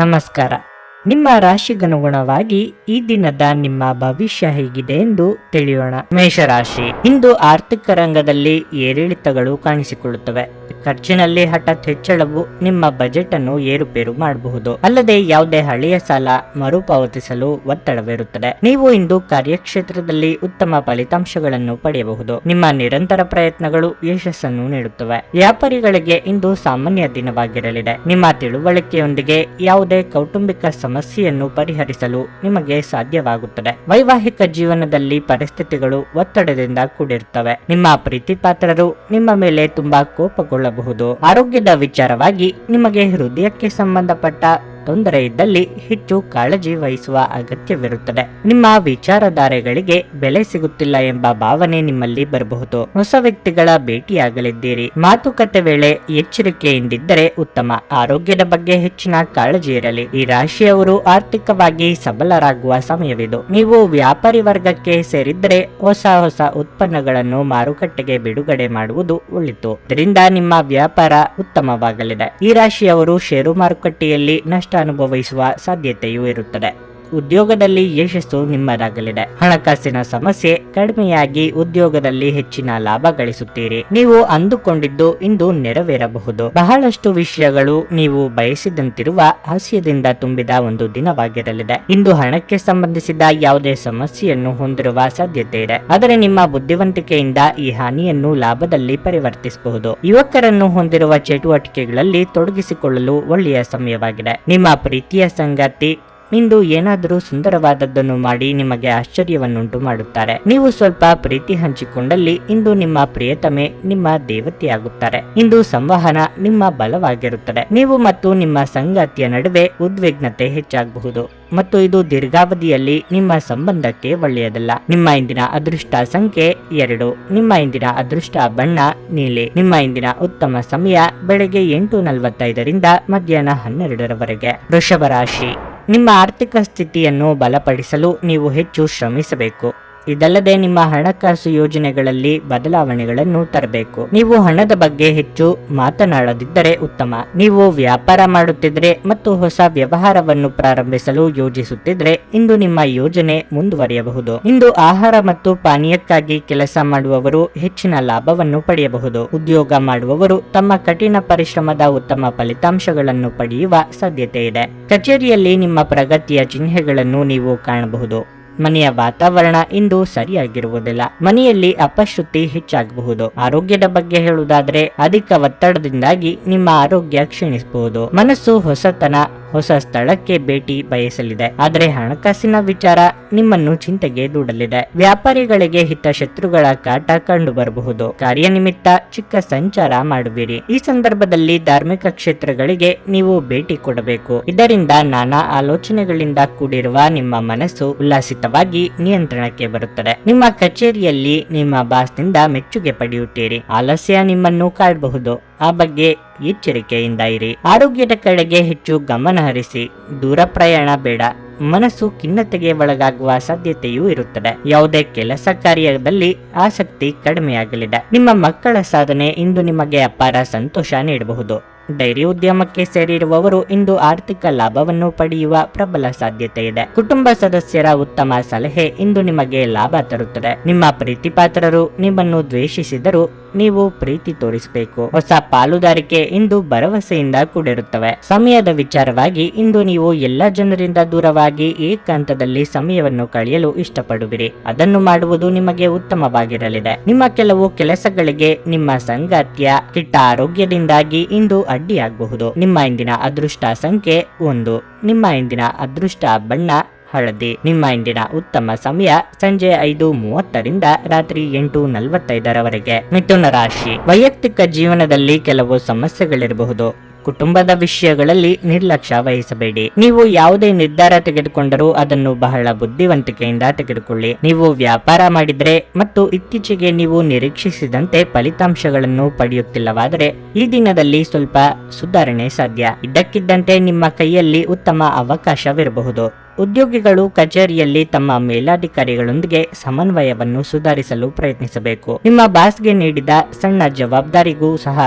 ನಮಸ್ಕಾರ. ನಿಮ್ಮ ರಾಶಿಗನುಗುಣವಾಗಿ ಈ ದಿನದ ನಿಮ್ಮ ಭವಿಷ್ಯ ಹೇಗಿದೆ ಎಂದು ತಿಳಿಯೋಣ. ಮೇಷರಾಶಿ, ಇಂದು ಆರ್ಥಿಕ ರಂಗದಲ್ಲಿ ಏರಿಳಿತಗಳು ಕಾಣಿಸಿಕೊಳ್ಳುತ್ತವೆ. ಖರ್ಚಿನಲ್ಲಿ ಹಠಾತ್ ಹೆಚ್ಚಳವು ನಿಮ್ಮ ಬಜೆಟ್ ಅನ್ನು ಏರುಪೇರು ಮಾಡಬಹುದು. ಅಲ್ಲದೆ ಯಾವುದೇ ಹಳೆಯ ಸಾಲ ಮರುಪಾವತಿಸಲು ಒತ್ತಡವಿರುತ್ತದೆ. ನೀವು ಇಂದು ಕಾರ್ಯಕ್ಷೇತ್ರದಲ್ಲಿ ಉತ್ತಮ ಫಲಿತಾಂಶಗಳನ್ನು ಪಡೆಯಬಹುದು. ನಿಮ್ಮ ನಿರಂತರ ಪ್ರಯತ್ನಗಳು ಯಶಸ್ಸನ್ನು ನೀಡುತ್ತವೆ. ವ್ಯಾಪಾರಿಗಳಿಗೆ ಇಂದು ಸಾಮಾನ್ಯ ದಿನವಾಗಿರಲಿದೆ. ನಿಮ್ಮ ತಿಳುವಳಿಕೆಯೊಂದಿಗೆ ಯಾವುದೇ ಕೌಟುಂಬಿಕ ಸಮಸ್ಯೆಯನ್ನು ಪರಿಹರಿಸಲು ನಿಮಗೆ ಸಾಧ್ಯವಾಗುತ್ತದೆ. ವೈವಾಹಿಕ ಜೀವನದಲ್ಲಿ ಪರಿಸ್ಥಿತಿಗಳು ಒತ್ತಡದಿಂದ ಕೂಡಿರುತ್ತವೆ. ನಿಮ್ಮ ಪ್ರೀತಿಪಾತ್ರರು ನಿಮ್ಮ ಮೇಲೆ ತುಂಬಾ ಕೋಪಗೊಳ್ಳಬಹುದು. ಆರೋಗ್ಯದ ವಿಚಾರವಾಗಿ ನಿಮಗೆ ಹೃದಯಕ್ಕೆ ಸಂಬಂಧಪಟ್ಟ ತೊಂದರೆ ಇದ್ದಲ್ಲಿ ಹೆಚ್ಚು ಕಾಳಜಿ ವಹಿಸುವ ಅಗತ್ಯವಿರುತ್ತದೆ. ನಿಮ್ಮ ವಿಚಾರಧಾರೆಗಳಿಗೆ ಬೆಲೆ ಸಿಗುತ್ತಿಲ್ಲ ಎಂಬ ಭಾವನೆ ನಿಮ್ಮಲ್ಲಿ ಬರಬಹುದು. ಹೊಸ ವ್ಯಕ್ತಿಗಳ ಭೇಟಿಯಾಗಲಿದ್ದೀರಿ. ಮಾತುಕತೆ ವೇಳೆ ಎಚ್ಚರಿಕೆಯಿಂದಿದ್ದರೆ ಉತ್ತಮ. ಆರೋಗ್ಯದ ಬಗ್ಗೆ ಹೆಚ್ಚಿನ ಕಾಳಜಿ ಇರಲಿ. ಈ ರಾಶಿಯವರು ಆರ್ಥಿಕವಾಗಿ ಸಬಲರಾಗುವ ಸಮಯವಿದು. ನೀವು ವ್ಯಾಪಾರಿ ವರ್ಗಕ್ಕೆ ಸೇರಿದ್ದರೆ ಹೊಸ ಉತ್ಪನ್ನಗಳನ್ನು ಮಾರುಕಟ್ಟೆಗೆ ಬಿಡುಗಡೆ ಮಾಡುವುದು ಒಳಿತು. ಇದರಿಂದ ನಿಮ್ಮ ವ್ಯಾಪಾರ ಉತ್ತಮವಾಗಲಿದೆ. ಈ ರಾಶಿಯವರು ಷೇರು ಮಾರುಕಟ್ಟೆಯಲ್ಲಿ ನಷ್ಟ ಅನುಭವಿಸುವ ಸಾಧ್ಯತೆಯೂ ಇರುತ್ತದೆ. ಉದ್ಯೋಗದಲ್ಲಿ ಯಶಸ್ಸು ನಿಮ್ಮದಾಗಲಿದೆ. ಹಣಕಾಸಿನ ಸಮಸ್ಯೆ ಕಡಿಮೆಯಾಗಿ ಉದ್ಯೋಗದಲ್ಲಿ ಹೆಚ್ಚಿನ ಲಾಭ ಗಳಿಸುತ್ತೀರಿ. ನೀವು ಅಂದುಕೊಂಡಿದ್ದು ಇಂದು ನೆರವೇರಬಹುದು. ಬಹಳಷ್ಟು ವಿಷಯಗಳು ನೀವು ಬಯಸಿದಂತಿರುವ ಹಾಸ್ಯದಿಂದ ತುಂಬಿದ ಒಂದು ದಿನವಾಗಿರಲಿದೆ. ಇಂದು ಹಣಕ್ಕೆ ಸಂಬಂಧಿಸಿದ ಯಾವುದೇ ಸಮಸ್ಯೆಯನ್ನು ಹೊಂದಿರುವ ಸಾಧ್ಯತೆ ಇದೆ. ಆದರೆ ನಿಮ್ಮ ಬುದ್ಧಿವಂತಿಕೆಯಿಂದ ಈ ಹಾನಿಯನ್ನು ಲಾಭದಲ್ಲಿ ಪರಿವರ್ತಿಸಬಹುದು. ಯುವಕರನ್ನು ಹೊಂದಿರುವ ಚಟುವಟಿಕೆಗಳಲ್ಲಿ ತೊಡಗಿಸಿಕೊಳ್ಳಲು ಒಳ್ಳೆಯ ಸಮಯವಾಗಿದೆ. ನಿಮ್ಮ ಪ್ರೀತಿಯ ಸಂಗಾತಿ ಇಂದು ಏನಾದರೂ ಸುಂದರವಾದದ್ದನ್ನು ಮಾಡಿ ನಿಮಗೆ ಆಶ್ಚರ್ಯವನ್ನುಂಟು ಮಾಡುತ್ತಾರೆ. ನೀವು ಸ್ವಲ್ಪ ಪ್ರೀತಿ ಹಂಚಿಕೊಂಡಲ್ಲಿ ಇಂದು ನಿಮ್ಮ ಪ್ರಿಯತಮೆ ನಿಮ್ಮ ದೇವತೆಯಾಗುತ್ತಾರೆ. ಇಂದು ಸಂವಹನ ನಿಮ್ಮ ಬಲವಾಗಿರುತ್ತದೆ. ನೀವು ಮತ್ತು ನಿಮ್ಮ ಸಂಗಾತಿಯ ನಡುವೆ ಉದ್ವಿಗ್ನತೆ ಹೆಚ್ಚಾಗಬಹುದು ಮತ್ತು ಇದು ದೀರ್ಘಾವಧಿಯಲ್ಲಿ ನಿಮ್ಮ ಸಂಬಂಧಕ್ಕೆ ಒಳ್ಳೆಯದಲ್ಲ. ನಿಮ್ಮ ಇಂದಿನ ಅದೃಷ್ಟ ಸಂಖ್ಯೆ 2. ನಿಮ್ಮ ಇಂದಿನ ಅದೃಷ್ಟ ಬಣ್ಣ ನೀಲಿ. ನಿಮ್ಮ ಇಂದಿನ ಉತ್ತಮ ಸಮಯ ಬೆಳಗ್ಗೆ 8:45 ಮಧ್ಯಾಹ್ನ 12 ವೃಷಭ ರಾಶಿ, ನಿಮ್ಮ ಆರ್ಥಿಕ ಸ್ಥಿತಿಯನ್ನು ಬಲಪಡಿಸಲು ನೀವು ಹೆಚ್ಚು ಶ್ರಮಿಸಬೇಕು. ಇದಲ್ಲದೆ ನಿಮ್ಮ ಹಣಕಾಸು ಯೋಜನೆಗಳಲ್ಲಿ ಬದಲಾವಣೆಗಳನ್ನು ತರಬೇಕು. ನೀವು ಹಣದ ಬಗ್ಗೆ ಹೆಚ್ಚು ಮಾತನಾಡದಿದ್ದರೆ ಉತ್ತಮ. ನೀವು ವ್ಯಾಪಾರ ಮಾಡುತ್ತಿದ್ರೆ ಮತ್ತು ಹೊಸ ವ್ಯವಹಾರವನ್ನು ಪ್ರಾರಂಭಿಸಲು ಯೋಜಿಸುತ್ತಿದ್ರೆ ಇಂದು ನಿಮ್ಮ ಯೋಜನೆ ಮುಂದುವರಿಯಬಹುದು. ಇಂದು ಆಹಾರ ಮತ್ತು ಪಾನೀಯಕ್ಕಾಗಿ ಕೆಲಸ ಮಾಡುವವರು ಹೆಚ್ಚಿನ ಲಾಭವನ್ನು ಪಡೆಯಬಹುದು. ಉದ್ಯೋಗ ಮಾಡುವವರು ತಮ್ಮ ಕಠಿಣ ಪರಿಶ್ರಮದ ಉತ್ತಮ ಫಲಿತಾಂಶಗಳನ್ನು ಪಡೆಯುವ ಸಾಧ್ಯತೆ ಇದೆ. ಕಚೇರಿಯಲ್ಲಿ ನಿಮ್ಮ ಪ್ರಗತಿಯ ಚಿಹ್ನೆಗಳನ್ನು ನೀವು ಕಾಣಬಹುದು. ಮನೆಯ ವಾತಾವರಣ ಇಂದು ಸರಿಯಾಗಿರುವುದಿಲ್ಲ. ಮನೆಯಲ್ಲಿ ಅಪಶೃತಿ ಹೆಚ್ಚಾಗಬಹುದು. ಆರೋಗ್ಯದ ಬಗ್ಗೆ ಹೇಳುವುದಾದ್ರೆ ಅಧಿಕ ಒತ್ತಡದಿಂದಾಗಿ ನಿಮ್ಮ ಆರೋಗ್ಯ ಕ್ಷೀಣಿಸಬಹುದು. ಮನಸ್ಸು ಹೊಸ ಸ್ಥಳಕ್ಕೆ ಭೇಟಿ ಬಯಸಲಿದೆ. ಆದರೆ ಹಣಕಾಸಿನ ವಿಚಾರ ನಿಮ್ಮನ್ನು ಚಿಂತೆಗೆ ದೂಡಲಿದೆ. ವ್ಯಾಪಾರಿಗಳಿಗೆ ಹಿತಶತ್ರುಗಳ ಕಾಟ ಕಂಡು ಬರಬಹುದು. ಕಾರ್ಯನಿಮಿತ್ತ ಚಿಕ್ಕ ಸಂಚಾರ ಮಾಡುವಿರಿ. ಈ ಸಂದರ್ಭದಲ್ಲಿ ಧಾರ್ಮಿಕ ಕ್ಷೇತ್ರಗಳಿಗೆ ನೀವು ಭೇಟಿ ಕೊಡಬೇಕು. ಇದರಿಂದ ನಾನಾ ಆಲೋಚನೆಗಳಿಂದ ಕೂಡಿರುವ ನಿಮ್ಮ ಮನಸ್ಸು ಉಲ್ಲಾಸಿತವಾಗಿ ನಿಯಂತ್ರಣಕ್ಕೆ ಬರುತ್ತದೆ. ನಿಮ್ಮ ಕಚೇರಿಯಲ್ಲಿ ನಿಮ್ಮ ಬಾಸ್ನಿಂದ ಮೆಚ್ಚುಗೆ ಪಡೆಯುತ್ತೀರಿ. ಆಲಸ್ಯ ನಿಮ್ಮನ್ನು ಕಾಡಬಹುದು. ಆ ಬಗ್ಗೆ ಎಚ್ಚರಿಕೆಯಿಂದ ಇರಿ. ಆರೋಗ್ಯದ ಕಡೆಗೆ ಹೆಚ್ಚು ಗಮನ ಹರಿಸಿ. ದೂರ ಪ್ರಯಾಣ ಬೇಡ. ಮನಸ್ಸು ಖಿನ್ನತೆಗೆ ಒಳಗಾಗುವ ಸಾಧ್ಯತೆಯೂ ಇರುತ್ತದೆ. ಯಾವುದೇ ಕೆಲಸ ಕಾರ್ಯದಲ್ಲಿ ಆಸಕ್ತಿ ಕಡಿಮೆಯಾಗಲಿದೆ. ನಿಮ್ಮ ಮಕ್ಕಳ ಸಾಧನೆ ಇಂದು ನಿಮಗೆ ಅಪಾರ ಸಂತೋಷ ನೀಡಬಹುದು. ಡೈರಿ ಉದ್ಯಮಕ್ಕೆ ಸೇರಿರುವವರು ಇಂದು ಆರ್ಥಿಕ ಲಾಭವನ್ನು ಪಡೆಯುವ ಪ್ರಬಲ ಸಾಧ್ಯತೆ ಇದೆ. ಕುಟುಂಬ ಸದಸ್ಯರ ಉತ್ತಮ ಸಲಹೆ ಇಂದು ನಿಮಗೆ ಲಾಭ ತರುತ್ತದೆ. ನಿಮ್ಮ ಪ್ರೀತಿಪಾತ್ರರು ನಿಮ್ಮನ್ನು ದ್ವೇಷಿಸಿದರೂ ನೀವು ಪ್ರೀತಿ ತೋರಿಸಬೇಕು. ಹೊಸ ಪಾಲುದಾರಿಕೆ ಇಂದು ಭರವಸೆಯಿಂದ ಕೂಡಿರುತ್ತವೆ. ಸಮಯದ ವಿಚಾರವಾಗಿ ಇಂದು ನೀವು ಎಲ್ಲ ಜನರಿಂದ ದೂರವಾಗಿ ಏಕಾಂತದಲ್ಲಿ ಸಮಯವನ್ನು ಕಳೆಯಲು ಇಷ್ಟಪಡುವಿರಿ. ಅದನ್ನು ಮಾಡುವುದು ನಿಮಗೆ ಉತ್ತಮವಾಗಿರಲಿದೆ. ನಿಮ್ಮ ಕೆಲವು ಕೆಲಸಗಳಿಗೆ ನಿಮ್ಮ ಸಂಗಾತಿಯ ಕೆಟ್ಟ ಆರೋಗ್ಯದಿಂದಾಗಿ ಇಂದು ಅಡ್ಡಿಯಾಗಬಹುದು. ನಿಮ್ಮ ಇಂದಿನ ಅದೃಷ್ಟ ಸಂಖ್ಯೆ 1. ನಿಮ್ಮ ಇಂದಿನ ಅದೃಷ್ಟ ಬಣ್ಣ ಹಳದಿ. ನಿಮ್ಮ ಇಂದಿನ ಉತ್ತಮ ಸಮಯ ಸಂಜೆ 5:30 ರಾತ್ರಿ 8:45 ಮಿಥುನ ರಾಶಿ, ವೈಯಕ್ತಿಕ ಜೀವನದಲ್ಲಿ ಕೆಲವು ಸಮಸ್ಯೆಗಳಿರಬಹುದು. ಕುಟುಂಬದ ವಿಷಯಗಳಲ್ಲಿ ನಿರ್ಲಕ್ಷ್ಯ ವಹಿಸಬೇಡಿ. ನೀವು ಯಾವುದೇ ನಿರ್ಧಾರ ತೆಗೆದುಕೊಂಡರೂ ಅದನ್ನು ಬಹಳ ಬುದ್ಧಿವಂತಿಕೆಯಿಂದ ತೆಗೆದುಕೊಳ್ಳಿ. ನೀವು ವ್ಯಾಪಾರ ಮಾಡಿದ್ರೆ ಮತ್ತು ಇತ್ತೀಚೆಗೆ ನೀವು ನಿರೀಕ್ಷಿಸಿದಂತೆ ಫಲಿತಾಂಶಗಳನ್ನು ಪಡೆಯುತ್ತಿಲ್ಲವಾದರೆ ಈ ದಿನದಲ್ಲಿ ಸ್ವಲ್ಪ ಸುಧಾರಣೆ ಸಾಧ್ಯ. ಇದ್ದಕ್ಕಿದ್ದಂತೆ ನಿಮ್ಮ ಕೈಯಲ್ಲಿ ಉತ್ತಮ ಅವಕಾಶವಿರಬಹುದು. ಉದ್ಯೋಗಿಗಳು ಕಚೇರಿಯಲ್ಲಿ ತಮ್ಮ ಮೇಲಾಧಿಕಾರಿಗಳೊಂದಿಗೆ ಸಮನ್ವಯವನ್ನು ಸುಧಾರಿಸಲು ಪ್ರಯತ್ನಿಸಬೇಕು. ನಿಮ್ಮ ಬಾಸ್ಗೆ ನೀಡಿದ ಸಣ್ಣ ಜವಾಬ್ದಾರಿಗೂ ಸಹ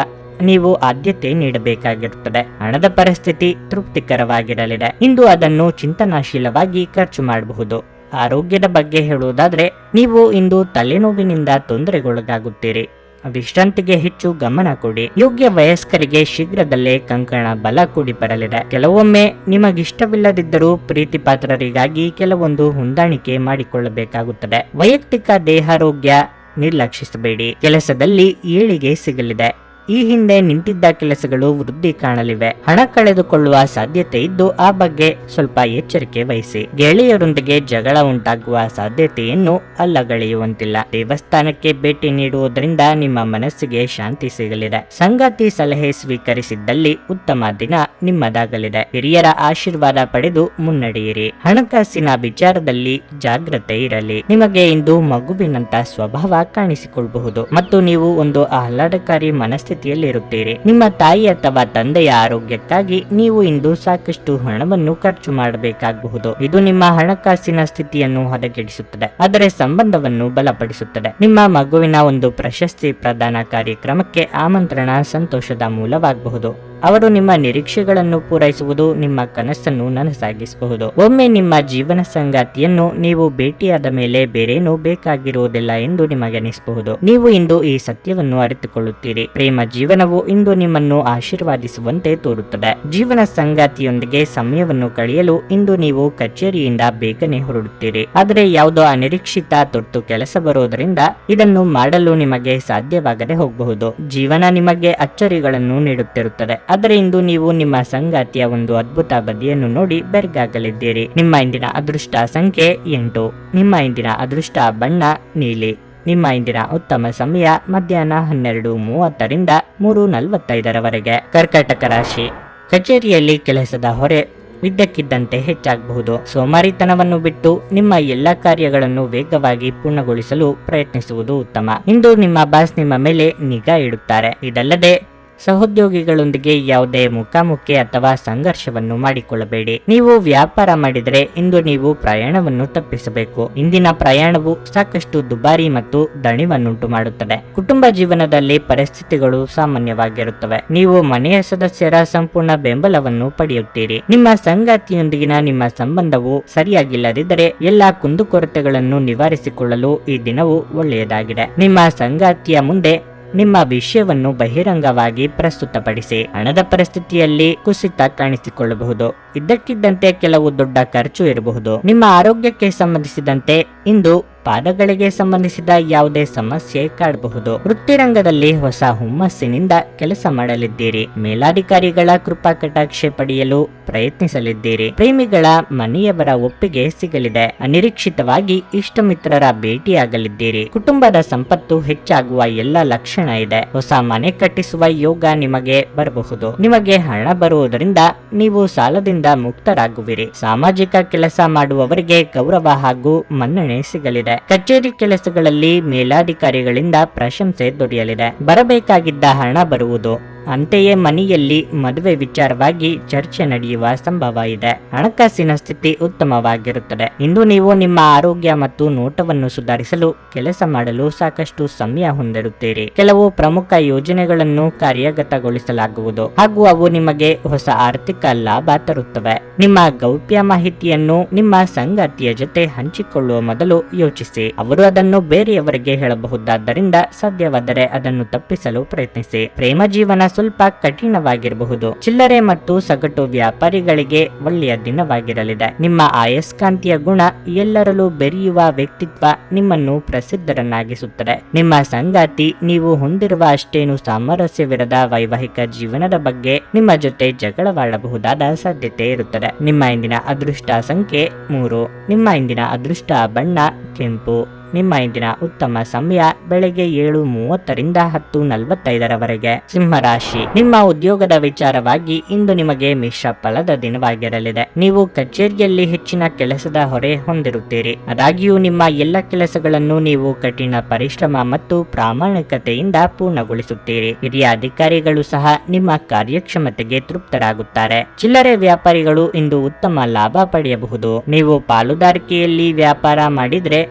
ನೀವು ಆದ್ಯತೆ ನೀಡಬೇಕಾಗಿರುತ್ತದೆ. ಹಣದ ಪರಿಸ್ಥಿತಿ ತೃಪ್ತಿಕರವಾಗಿರಲಿದೆ. ಇಂದು ಅದನ್ನು ಚಿಂತನಾಶೀಲವಾಗಿ ಖರ್ಚು ಮಾಡಬಹುದು. ಆರೋಗ್ಯದ ಬಗ್ಗೆ ಹೇಳುವುದಾದ್ರೆ, ನೀವು ಇಂದು ತಲೆನೋವಿನಿಂದ ತೊಂದರೆಗೊಳಗಾಗುತ್ತೀರಿ. ವಿಶ್ರಾಂತಿಗೆ ಹೆಚ್ಚು ಗಮನ ಕೊಡಿ. ಯೋಗ್ಯ ವಯಸ್ಕರಿಗೆ ಶೀಘ್ರದಲ್ಲೇ ಕಂಕಣ ಬಲ ಕೂಡಿ ಬರಲಿದೆ. ಕೆಲವೊಮ್ಮೆ ನಿಮಗಿಷ್ಟವಿಲ್ಲದಿದ್ದರೂ ಪ್ರೀತಿ ಪಾತ್ರರಿಗಾಗಿ ಕೆಲವೊಂದು ಹೊಂದಾಣಿಕೆ ಮಾಡಿಕೊಳ್ಳಬೇಕಾಗುತ್ತದೆ. ವೈಯಕ್ತಿಕ ದೇಹಾರೋಗ್ಯ ನಿರ್ಲಕ್ಷಿಸಬೇಡಿ. ಕೆಲಸದಲ್ಲಿ ಏಳಿಗೆ ಸಿಗಲಿದೆ. ಈ ಹಿಂದೆ ನಿಂತಿದ್ದ ಕೆಲಸಗಳು ವೃದ್ಧಿ ಕಾಣಲಿವೆ. ಹಣ ಕಳೆದುಕೊಳ್ಳುವ ಸಾಧ್ಯತೆ ಇದ್ದು ಆ ಬಗ್ಗೆ ಸ್ವಲ್ಪ ಎಚ್ಚರಿಕೆ ವಹಿಸಿ. ಗೆಳೆಯರೊಂದಿಗೆ ಜಗಳ ಉಂಟಾಗುವ ಸಾಧ್ಯತೆಯನ್ನು ಅಲ್ಲಗಳೆಯುವಂತಿಲ್ಲ. ದೇವಸ್ಥಾನಕ್ಕೆ ಭೇಟಿ ನೀಡುವುದರಿಂದ ನಿಮ್ಮ ಮನಸ್ಸಿಗೆ ಶಾಂತಿ ಸಿಗಲಿದೆ. ಸಂಗಾತಿ ಸಲಹೆ ಸ್ವೀಕರಿಸಿದ್ದಲ್ಲಿ ಉತ್ತಮ ದಿನ ನಿಮ್ಮದಾಗಲಿದೆ. ಹಿರಿಯರ ಆಶೀರ್ವಾದ ಪಡೆದು ಮುನ್ನಡೆಯಿರಿ. ಹಣಕಾಸಿನ ವಿಚಾರದಲ್ಲಿ ಜಾಗ್ರತೆ ಇರಲಿ. ನಿಮಗೆ ಇಂದು ಮಗುವಿನಂತ ಸ್ವಭಾವ ಕಾಣಿಸಿಕೊಳ್ಳಬಹುದು ಮತ್ತು ನೀವು ಒಂದು ಆಹ್ಲಾದಕಾರಿ ಮನಸ್ಥಿತಿಯಲ್ಲಿರುತ್ತೀರಿ. ನಿಮ್ಮ ತಾಯಿ ಅಥವಾ ತಂದೆಯ ಆರೋಗ್ಯಕ್ಕಾಗಿ ನೀವು ಇಂದು ಸಾಕಷ್ಟು ಹಣವನ್ನು ಖರ್ಚು ಮಾಡಬೇಕಾಗಬಹುದು. ಇದು ನಿಮ್ಮ ಹಣಕಾಸಿನ ಸ್ಥಿತಿಯನ್ನು ಹದಗೆಡಿಸುತ್ತದೆ, ಆದರೆ ಸಂಬಂಧವನ್ನು ಬಲಪಡಿಸುತ್ತದೆ. ನಿಮ್ಮ ಮಗುವಿನ ಒಂದು ಪ್ರಶಸ್ತಿ ಪ್ರದಾನ ಕಾರ್ಯಕ್ರಮಕ್ಕೆ ಆಮಂತ್ರಣ ಸಂತೋಷದ ಮೂಲವಾಗಬಹುದು. ಅವರು ನಿಮ್ಮ ನಿರೀಕ್ಷೆಗಳನ್ನು ಪೂರೈಸುವುದು ನಿಮ್ಮ ಕನಸನ್ನು ನನಸಾಗಿಸಬಹುದು. ಒಮ್ಮೆ ನಿಮ್ಮ ಜೀವನ ಸಂಗಾತಿಯನ್ನು ನೀವು ಭೇಟಿಯಾದ ಮೇಲೆ ಬೇರೇನೂ ಬೇಕಾಗಿರುವುದಿಲ್ಲ ಎಂದು ನಿಮಗನಿಸಬಹುದು. ನೀವು ಇಂದು ಈ ಸತ್ಯವನ್ನು ಅರಿತುಕೊಳ್ಳುತ್ತೀರಿ. ಪ್ರೇಮ ಜೀವನವು ಇಂದು ನಿಮ್ಮನ್ನು ಆಶೀರ್ವಾದಿಸುವಂತೆ ತೋರುತ್ತದೆ. ಜೀವನ ಸಂಗಾತಿಯೊಂದಿಗೆ ಸಮಯವನ್ನು ಕಳೆಯಲು ಇಂದು ನೀವು ಕಚೇರಿಯಿಂದ ಬೇಗನೆ ಹೊರಡುತ್ತೀರಿ. ಆದರೆ ಯಾವುದೋ ಅನಿರೀಕ್ಷಿತ ತುರ್ತು ಕೆಲಸ ಬರುವುದರಿಂದ ಇದನ್ನು ಮಾಡಲು ನಿಮಗೆ ಸಾಧ್ಯವಾಗದೆ ಹೋಗಬಹುದು. ಜೀವನ ನಿಮಗೆ ಅಚ್ಚರಿಗಳನ್ನು ನೀಡುತ್ತಿರುತ್ತದೆ. ಆದರೆ ಇಂದು ನೀವು ನಿಮ್ಮ ಸಂಗಾತಿಯ ಒಂದು ಅದ್ಭುತ ಬದಿಯನ್ನು ನೋಡಿ ಬೆರಗಾಗಲಿದ್ದೀರಿ. ನಿಮ್ಮ ಇಂದಿನ ಅದೃಷ್ಟ ಸಂಖ್ಯೆ 8. ನಿಮ್ಮ ಇಂದಿನ ಅದೃಷ್ಟ ಬಣ್ಣ ನೀಲಿ. ನಿಮ್ಮ ಇಂದಿನ ಉತ್ತಮ ಸಮಯ ಮಧ್ಯಾಹ್ನ 12:30 3:45 ಕರ್ಕಾಟಕ ರಾಶಿ. ಕಚೇರಿಯಲ್ಲಿ ಕೆಲಸದ ಹೊರೆ ಇದ್ದಕ್ಕಿದ್ದಂತೆ ಹೆಚ್ಚಾಗಬಹುದು. ಸೋಮಾರಿತನವನ್ನು ಬಿಟ್ಟು ನಿಮ್ಮ ಎಲ್ಲ ಕಾರ್ಯಗಳನ್ನು ವೇಗವಾಗಿ ಪೂರ್ಣಗೊಳಿಸಲು ಪ್ರಯತ್ನಿಸುವುದು ಉತ್ತಮ. ಇಂದು ನಿಮ್ಮ ಬಾಸ್ ನಿಮ್ಮ ಮೇಲೆ ನಿಗಾ ಇಡುತ್ತಾರೆ. ಇದಲ್ಲದೆ ಸಹೋದ್ಯೋಗಿಗಳೊಂದಿಗೆ ಯಾವುದೇ ಮುಖಾಮುಖಿ ಅಥವಾ ಸಂಘರ್ಷವನ್ನು ಮಾಡಿಕೊಳ್ಳಬೇಡಿ. ನೀವು ವ್ಯಾಪಾರ ಮಾಡಿದರೆ ಇಂದು ನೀವು ಪ್ರಯಾಣವನ್ನು ತಪ್ಪಿಸಬೇಕು. ಇಂದಿನ ಪ್ರಯಾಣವು ಸಾಕಷ್ಟು ದುಬಾರಿ ಮತ್ತು ದಣಿವನ್ನುಂಟು ಮಾಡುತ್ತದೆ. ಕುಟುಂಬ ಜೀವನದಲ್ಲಿ ಪರಿಸ್ಥಿತಿಗಳು ಸಾಮಾನ್ಯವಾಗಿರುತ್ತವೆ. ನೀವು ಮನೆಯ ಸದಸ್ಯರ ಸಂಪೂರ್ಣ ಬೆಂಬಲವನ್ನು ಪಡೆಯುತ್ತೀರಿ. ನಿಮ್ಮ ಸಂಗಾತಿಯೊಂದಿಗಿನ ನಿಮ್ಮ ಸಂಬಂಧವು ಸರಿಯಾಗಿಲ್ಲದಿದ್ದರೆ ಎಲ್ಲಾ ಕುಂದುಕೊರತೆಗಳನ್ನು ನಿವಾರಿಸಿಕೊಳ್ಳಲು ಈ ದಿನವು ಒಳ್ಳೆಯದಾಗಿದೆ. ನಿಮ್ಮ ಸಂಗಾತಿಯ ಮುಂದೆ ನಿಮ್ಮ ವಿಷಯವನ್ನು ಬಹಿರಂಗವಾಗಿ ಪ್ರಸ್ತುತಪಡಿಸಿ. ಹಣದ ಪರಿಸ್ಥಿತಿಯಲ್ಲಿ ಕುಸಿತ ಕಾಣಿಸಿಕೊಳ್ಳಬಹುದು. ಇದ್ದಕ್ಕಿದ್ದಂತೆ ಕೆಲವು ದೊಡ್ಡ ಖರ್ಚು ಇರಬಹುದು. ನಿಮ್ಮ ಆರೋಗ್ಯಕ್ಕೆ ಸಂಬಂಧಿಸಿದಂತೆ ಇಂದು ಪಾದಗಳಿಗೆ ಸಂಬಂಧಿಸಿದ ಯಾವುದೇ ಸಮಸ್ಯೆ ಕಾಡಬಹುದು. ವೃತ್ತಿರಂಗದಲ್ಲಿ ಹೊಸ ಹುಮ್ಮಸ್ಸಿನಿಂದ ಕೆಲಸ ಮಾಡಲಿದ್ದೀರಿ. ಮೇಲಾಧಿಕಾರಿಗಳ ಕೃಪಾ ಕಟಾಕ್ಷೆ ಪಡೆಯಲು ಪ್ರಯತ್ನಿಸಲಿದ್ದೀರಿ. ಪ್ರೇಮಿಗಳ ಮನೆಯವರ ಒಪ್ಪಿಗೆ ಸಿಗಲಿದೆ. ಅನಿರೀಕ್ಷಿತವಾಗಿ ಇಷ್ಟ ಮಿತ್ರರ ಭೇಟಿಯಾಗಲಿದ್ದೀರಿ. ಕುಟುಂಬದ ಸಂಪತ್ತು ಹೆಚ್ಚಾಗುವ ಎಲ್ಲ ಲಕ್ಷಣ ಇದೆ. ಹೊಸ ಮನೆ ಕಟ್ಟಿಸುವ ಯೋಗ ನಿಮಗೆ ಬರಬಹುದು. ನಿಮಗೆ ಹಣ ಬರುವುದರಿಂದ ನೀವು ಸಾಲದಿಂದ ಮುಕ್ತರಾಗುವಿರಿ. ಸಾಮಾಜಿಕ ಕೆಲಸ ಮಾಡುವವರಿಗೆ ಗೌರವ ಹಾಗೂ ಮನ್ನಣೆ ಸಿಗಲಿದೆ. ಕಚೇರಿ ಕೆಲಸಗಳಲ್ಲಿ ಮೇಲಾಧಿಕಾರಿಗಳಿಂದ ಪ್ರಶಂಸೆ ದೊರೆಯಲಿದೆ. ಬರಬೇಕಾಗಿದ್ದ ಹಣ ಬರುವುದು. ಅಂತೆಯೇ ಮನೆಯಲ್ಲಿ ಮದುವೆ ವಿಚಾರವಾಗಿ ಚರ್ಚೆ ನಡೆಯುವ ಸಂಭವ ಇದೆ. ಹಣಕಾಸಿನ ಸ್ಥಿತಿ ಉತ್ತಮವಾಗಿರುತ್ತದೆ. ಇಂದು ನೀವು ನಿಮ್ಮ ಆರೋಗ್ಯ ಮತ್ತು ನೋಟವನ್ನು ಸುಧಾರಿಸಲು ಕೆಲಸ ಮಾಡಲು ಸಾಕಷ್ಟು ಸಮಯ ಹೊಂದಿರುತ್ತೀರಿ. ಕೆಲವು ಪ್ರಮುಖ ಯೋಜನೆಗಳನ್ನು ಕಾರ್ಯಗತಗೊಳಿಸಲಾಗುವುದು ಹಾಗೂ ಅವು ನಿಮಗೆ ಹೊಸ ಆರ್ಥಿಕ ಲಾಭ ತರುತ್ತವೆ. ನಿಮ್ಮ ಗೌಪ್ಯ ಮಾಹಿತಿಯನ್ನು ನಿಮ್ಮ ಸಂಗಾತಿಯ ಜೊತೆ ಹಂಚಿಕೊಳ್ಳುವ ಮೊದಲು ಯೋಚಿಸಿ. ಅವರು ಅದನ್ನು ಬೇರೆಯವರಿಗೆ ಹೇಳಬಹುದಾದ್ದರಿಂದ ಸಾಧ್ಯವಾದರೆ ಅದನ್ನು ತಪ್ಪಿಸಲು ಪ್ರಯತ್ನಿಸಿ. ಪ್ರೇಮ ಜೀವನ ಸ್ವಲ್ಪ ಕಠಿಣವಾಗಿರಬಹುದು. ಚಿಲ್ಲರೆ ಮತ್ತು ಸಗಟು ವ್ಯಾಪಾರಿಗಳಿಗೆ ಒಳ್ಳೆಯ ದಿನವಾಗಿರಲಿದೆ. ನಿಮ್ಮ ಆಯಸ್ಕಾಂತೀಯ ಗುಣ, ಎಲ್ಲರಲ್ಲೂ ಬೆರೆಯುವ ವ್ಯಕ್ತಿತ್ವ ನಿಮ್ಮನ್ನು ಪ್ರಸಿದ್ಧರನ್ನಾಗಿಸುತ್ತದೆ. ನಿಮ್ಮ ಸಂಗಾತಿ ನೀವು ಹೊಂದಿರುವ ಅಷ್ಟೇನು ಸಾಮರಸ್ಯವಿರದ ವೈವಾಹಿಕ ಜೀವನದ ಬಗ್ಗೆ ನಿಮ್ಮ ಜೊತೆ ಜಗಳವಾಡಬಹುದಾದ ಸಾಧ್ಯತೆ ಇರುತ್ತದೆ. ನಿಮ್ಮ ಇಂದಿನ ಅದೃಷ್ಟ ಸಂಖ್ಯೆ 3. ನಿಮ್ಮ ಇಂದಿನ ಅದೃಷ್ಟ ಬಣ್ಣ ಕೆಂಪು. ನಿಮ್ಮ ಇಂದಿನ ಉತ್ತಮ ಸಮಯ ಬೆಳಗ್ಗೆ 7:30 10:45 ಸಿಂಹರಾಶಿ. ನಿಮ್ಮ ಉದ್ಯೋಗದ ವಿಚಾರವಾಗಿ ಇಂದು ನಿಮಗೆ ಮಿಶ್ರ ಫಲದ ದಿನವಾಗಿರಲಿದೆ. ನೀವು ಕಚೇರಿಯಲ್ಲಿ ಹೆಚ್ಚಿನ ಕೆಲಸದ ಹೊರೆ ಹೊಂದಿರುತ್ತೀರಿ. ಆದಾಗ್ಯೂ ನಿಮ್ಮ ಎಲ್ಲ ಕೆಲಸಗಳನ್ನು ನೀವು ಕಠಿಣ ಪರಿಶ್ರಮ ಮತ್ತು ಪ್ರಾಮಾಣಿಕತೆಯಿಂದ ಪೂರ್ಣಗೊಳಿಸುತ್ತೀರಿ. ಹಿರಿಯ ಅಧಿಕಾರಿಗಳು ಸಹ ನಿಮ್ಮ ಕಾರ್ಯಕ್ಷಮತೆಗೆ ತೃಪ್ತರಾಗುತ್ತಾರೆ. ಚಿಲ್ಲರೆ ವ್ಯಾಪಾರಿಗಳು ಇಂದು ಉತ್ತಮ ಲಾಭ ಪಡೆಯಬಹುದು. ನೀವು ಪಾಲುದಾರಿಕೆಯಲ್ಲಿ ವ್ಯಾಪಾರ ಮಾಡಿದ್ರೆ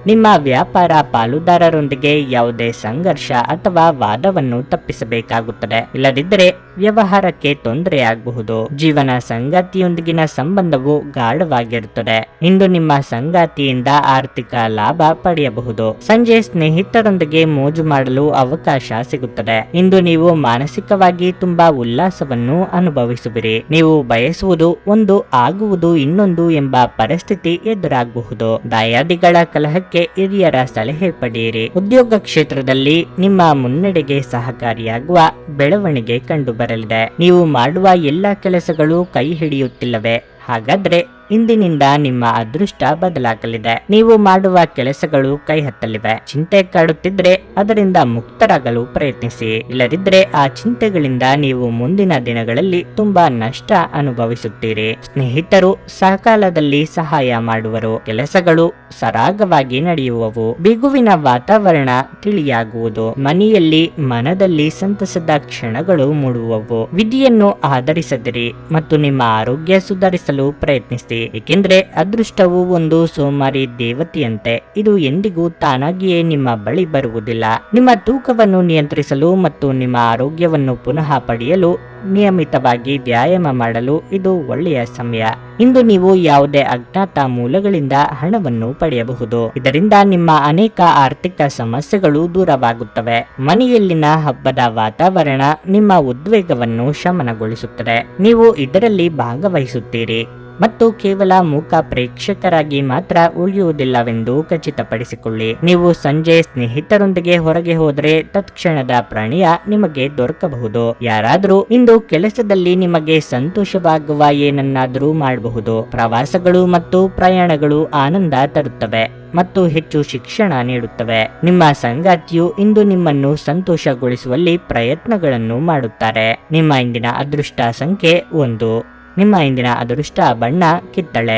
ನಿಮ್ಮ ವ್ಯಾಪಾರ ಪಾಲುದಾರರೊಂದಿಗೆ ಯಾವುದೇ ಸಂಘರ್ಷ ಅಥವಾ ವಾದವನ್ನು ತಪ್ಪಿಸಬೇಕಾಗುತ್ತದೆ. ಇಲ್ಲದಿದ್ದರೆ ವ್ಯವಹಾರಕ್ಕೆ ತೊಂದರೆಯಾಗಬಹುದು. ಜೀವನ ಸಂಗಾತಿಯೊಂದಿಗಿನ ಸಂಬಂಧವು ಗಾಢವಾಗಿರುತ್ತದೆ. ಇಂದು ನಿಮ್ಮ ಸಂಗಾತಿಯಿಂದ ಆರ್ಥಿಕ ಲಾಭ ಪಡೆಯಬಹುದು. ಸಂಜೆ ಸ್ನೇಹಿತರೊಂದಿಗೆ ಮೋಜು ಮಾಡಲು ಅವಕಾಶ ಸಿಗುತ್ತದೆ. ಇಂದು ನೀವು ಮಾನಸಿಕವಾಗಿ ತುಂಬಾ ಉಲ್ಲಾಸವನ್ನು ಅನುಭವಿಸುವಿರಿ. ನೀವು ಬಯಸುವುದು ಒಂದು ಆಗುವುದು ಇನ್ನೊಂದು ಎಂಬ ಪರಿಸ್ಥಿತಿ ಎದುರಾಗಬಹುದು. ದಾಯಾದಿಗಳ ಕಲಹಕ್ಕೆ ಹಿರಿಯರ ಸಲಹೆ ಪಡೆಯಿರಿ. ಉದ್ಯೋಗ ಕ್ಷೇತ್ರದಲ್ಲಿ ನಿಮ್ಮ ಮುನ್ನಡೆಗೆ ಸಹಕಾರಿಯಾಗುವ ಬೆಳವಣಿಗೆ ಕಂಡುಬರಲಿದೆ. ನೀವು ಮಾಡುವ ಎಲ್ಲ ಕೆಲಸಗಳು ಕೈ ಹಿಡಿಯುತ್ತಿಲ್ಲವೇ? ಹಾಗಾದ್ರೆ ಇಂದಿನಿಂದ ನಿಮ್ಮ ಅದೃಷ್ಟ ಬದಲಾಗಲಿದೆ. ನೀವು ಮಾಡುವ ಕೆಲಸಗಳು ಕೈ ಹತ್ತಲಿವೆ. ಚಿಂತೆ ಕಾಡುತ್ತಿದ್ರೆ ಅದರಿಂದ ಮುಕ್ತರಾಗಲು ಪ್ರಯತ್ನಿಸಿ. ಇಲ್ಲದಿದ್ರೆ ಆ ಚಿಂತೆಗಳಿಂದ ನೀವು ಮುಂದಿನ ದಿನಗಳಲ್ಲಿ ತುಂಬಾ ನಷ್ಟ ಅನುಭವಿಸುತ್ತೀರಿ. ಸ್ನೇಹಿತರು ಸಕಾಲದಲ್ಲಿ ಸಹಾಯ ಮಾಡುವರು. ಕೆಲಸಗಳು ಸರಾಗವಾಗಿ ನಡೆಯುವವು. ಬಿಗುವಿನ ವಾತಾವರಣ ತಿಳಿಯಾಗುವುದು. ಮನೆಯಲ್ಲಿ ಮನದಲ್ಲಿ ಸಂತಸದ ಕ್ಷಣಗಳು ಮೂಡುವವು. ವಿಧಿಯನ್ನು ಆಧರಿಸದಿರಿ ಮತ್ತು ನಿಮ್ಮ ಆರೋಗ್ಯ ಸುಧಾರಿಸಲು ಪ್ರಯತ್ನಿಸಿ. ಏಕೆಂದ್ರೆ ಅದೃಷ್ಟವು ಒಂದು ಸೋಮಾರಿ ದೇವತೆಯಂತೆ. ಇದು ಎಂದಿಗೂ ತಾನಾಗಿಯೇ ನಿಮ್ಮ ಬಳಿ ಬರುವುದಿಲ್ಲ. ನಿಮ್ಮ ತೂಕವನ್ನು ನಿಯಂತ್ರಿಸಲು ಮತ್ತು ನಿಮ್ಮ ಆರೋಗ್ಯವನ್ನು ಪುನಃ ಪಡೆಯಲು ನಿಯಮಿತವಾಗಿ ವ್ಯಾಯಾಮ ಮಾಡಲು ಇದು ಒಳ್ಳೆಯ ಸಮಯ. ಇಂದು ನೀವು ಯಾವುದೇ ಅಜ್ಞಾತ ಮೂಲಗಳಿಂದ ಹಣವನ್ನು ಪಡೆಯಬಹುದು. ಇದರಿಂದ ನಿಮ್ಮ ಅನೇಕ ಆರ್ಥಿಕ ಸಮಸ್ಯೆಗಳು ದೂರವಾಗುತ್ತವೆ. ಮನೆಯಲ್ಲಿನ ಹಬ್ಬದ ವಾತಾವರಣ ನಿಮ್ಮ ಉದ್ವೇಗವನ್ನು ಶಮನಗೊಳಿಸುತ್ತದೆ. ನೀವು ಇದರಲ್ಲಿ ಭಾಗವಹಿಸುತ್ತೀರಿ ಮತ್ತು ಕೇವಲ ಮೂಕ ಪ್ರೇಕ್ಷಕರಾಗಿ ಮಾತ್ರ ಉಳಿಯುವುದಿಲ್ಲವೆಂದು ಖಚಿತಪಡಿಸಿಕೊಳ್ಳಿ. ನೀವು ಸಂಜೆ ಸ್ನೇಹಿತರೊಂದಿಗೆ ಹೊರಗೆ ಹೋದರೆ ತತ್ಕ್ಷಣದ ಪ್ರಣಯ ನಿಮಗೆ ದೊರಕಬಹುದು. ಯಾರಾದರೂ ಇಂದು ಕೆಲಸದಲ್ಲಿ ನಿಮಗೆ ಸಂತೋಷವಾಗುವ ಏನನ್ನಾದರೂ ಮಾಡಬಹುದು. ಪ್ರವಾಸಗಳು ಮತ್ತು ಪ್ರಯಾಣಗಳು ಆನಂದ ತರುತ್ತವೆ ಮತ್ತು ಹೆಚ್ಚು ಶಿಕ್ಷಣ ನೀಡುತ್ತವೆ. ನಿಮ್ಮ ಸಂಗಾತಿಯು ಇಂದು ನಿಮ್ಮನ್ನು ಸಂತೋಷಗೊಳಿಸುವಲ್ಲಿ ಪ್ರಯತ್ನಗಳನ್ನು ಮಾಡುತ್ತಾರೆ. ನಿಮ್ಮ ಇಂದಿನ ಅದೃಷ್ಟ ಸಂಖ್ಯೆ 1. ನಿಮ್ಮ ಇಂದಿನ ಅದೃಷ್ಟ ಬಣ್ಣ ಕಿತ್ತಳೆ.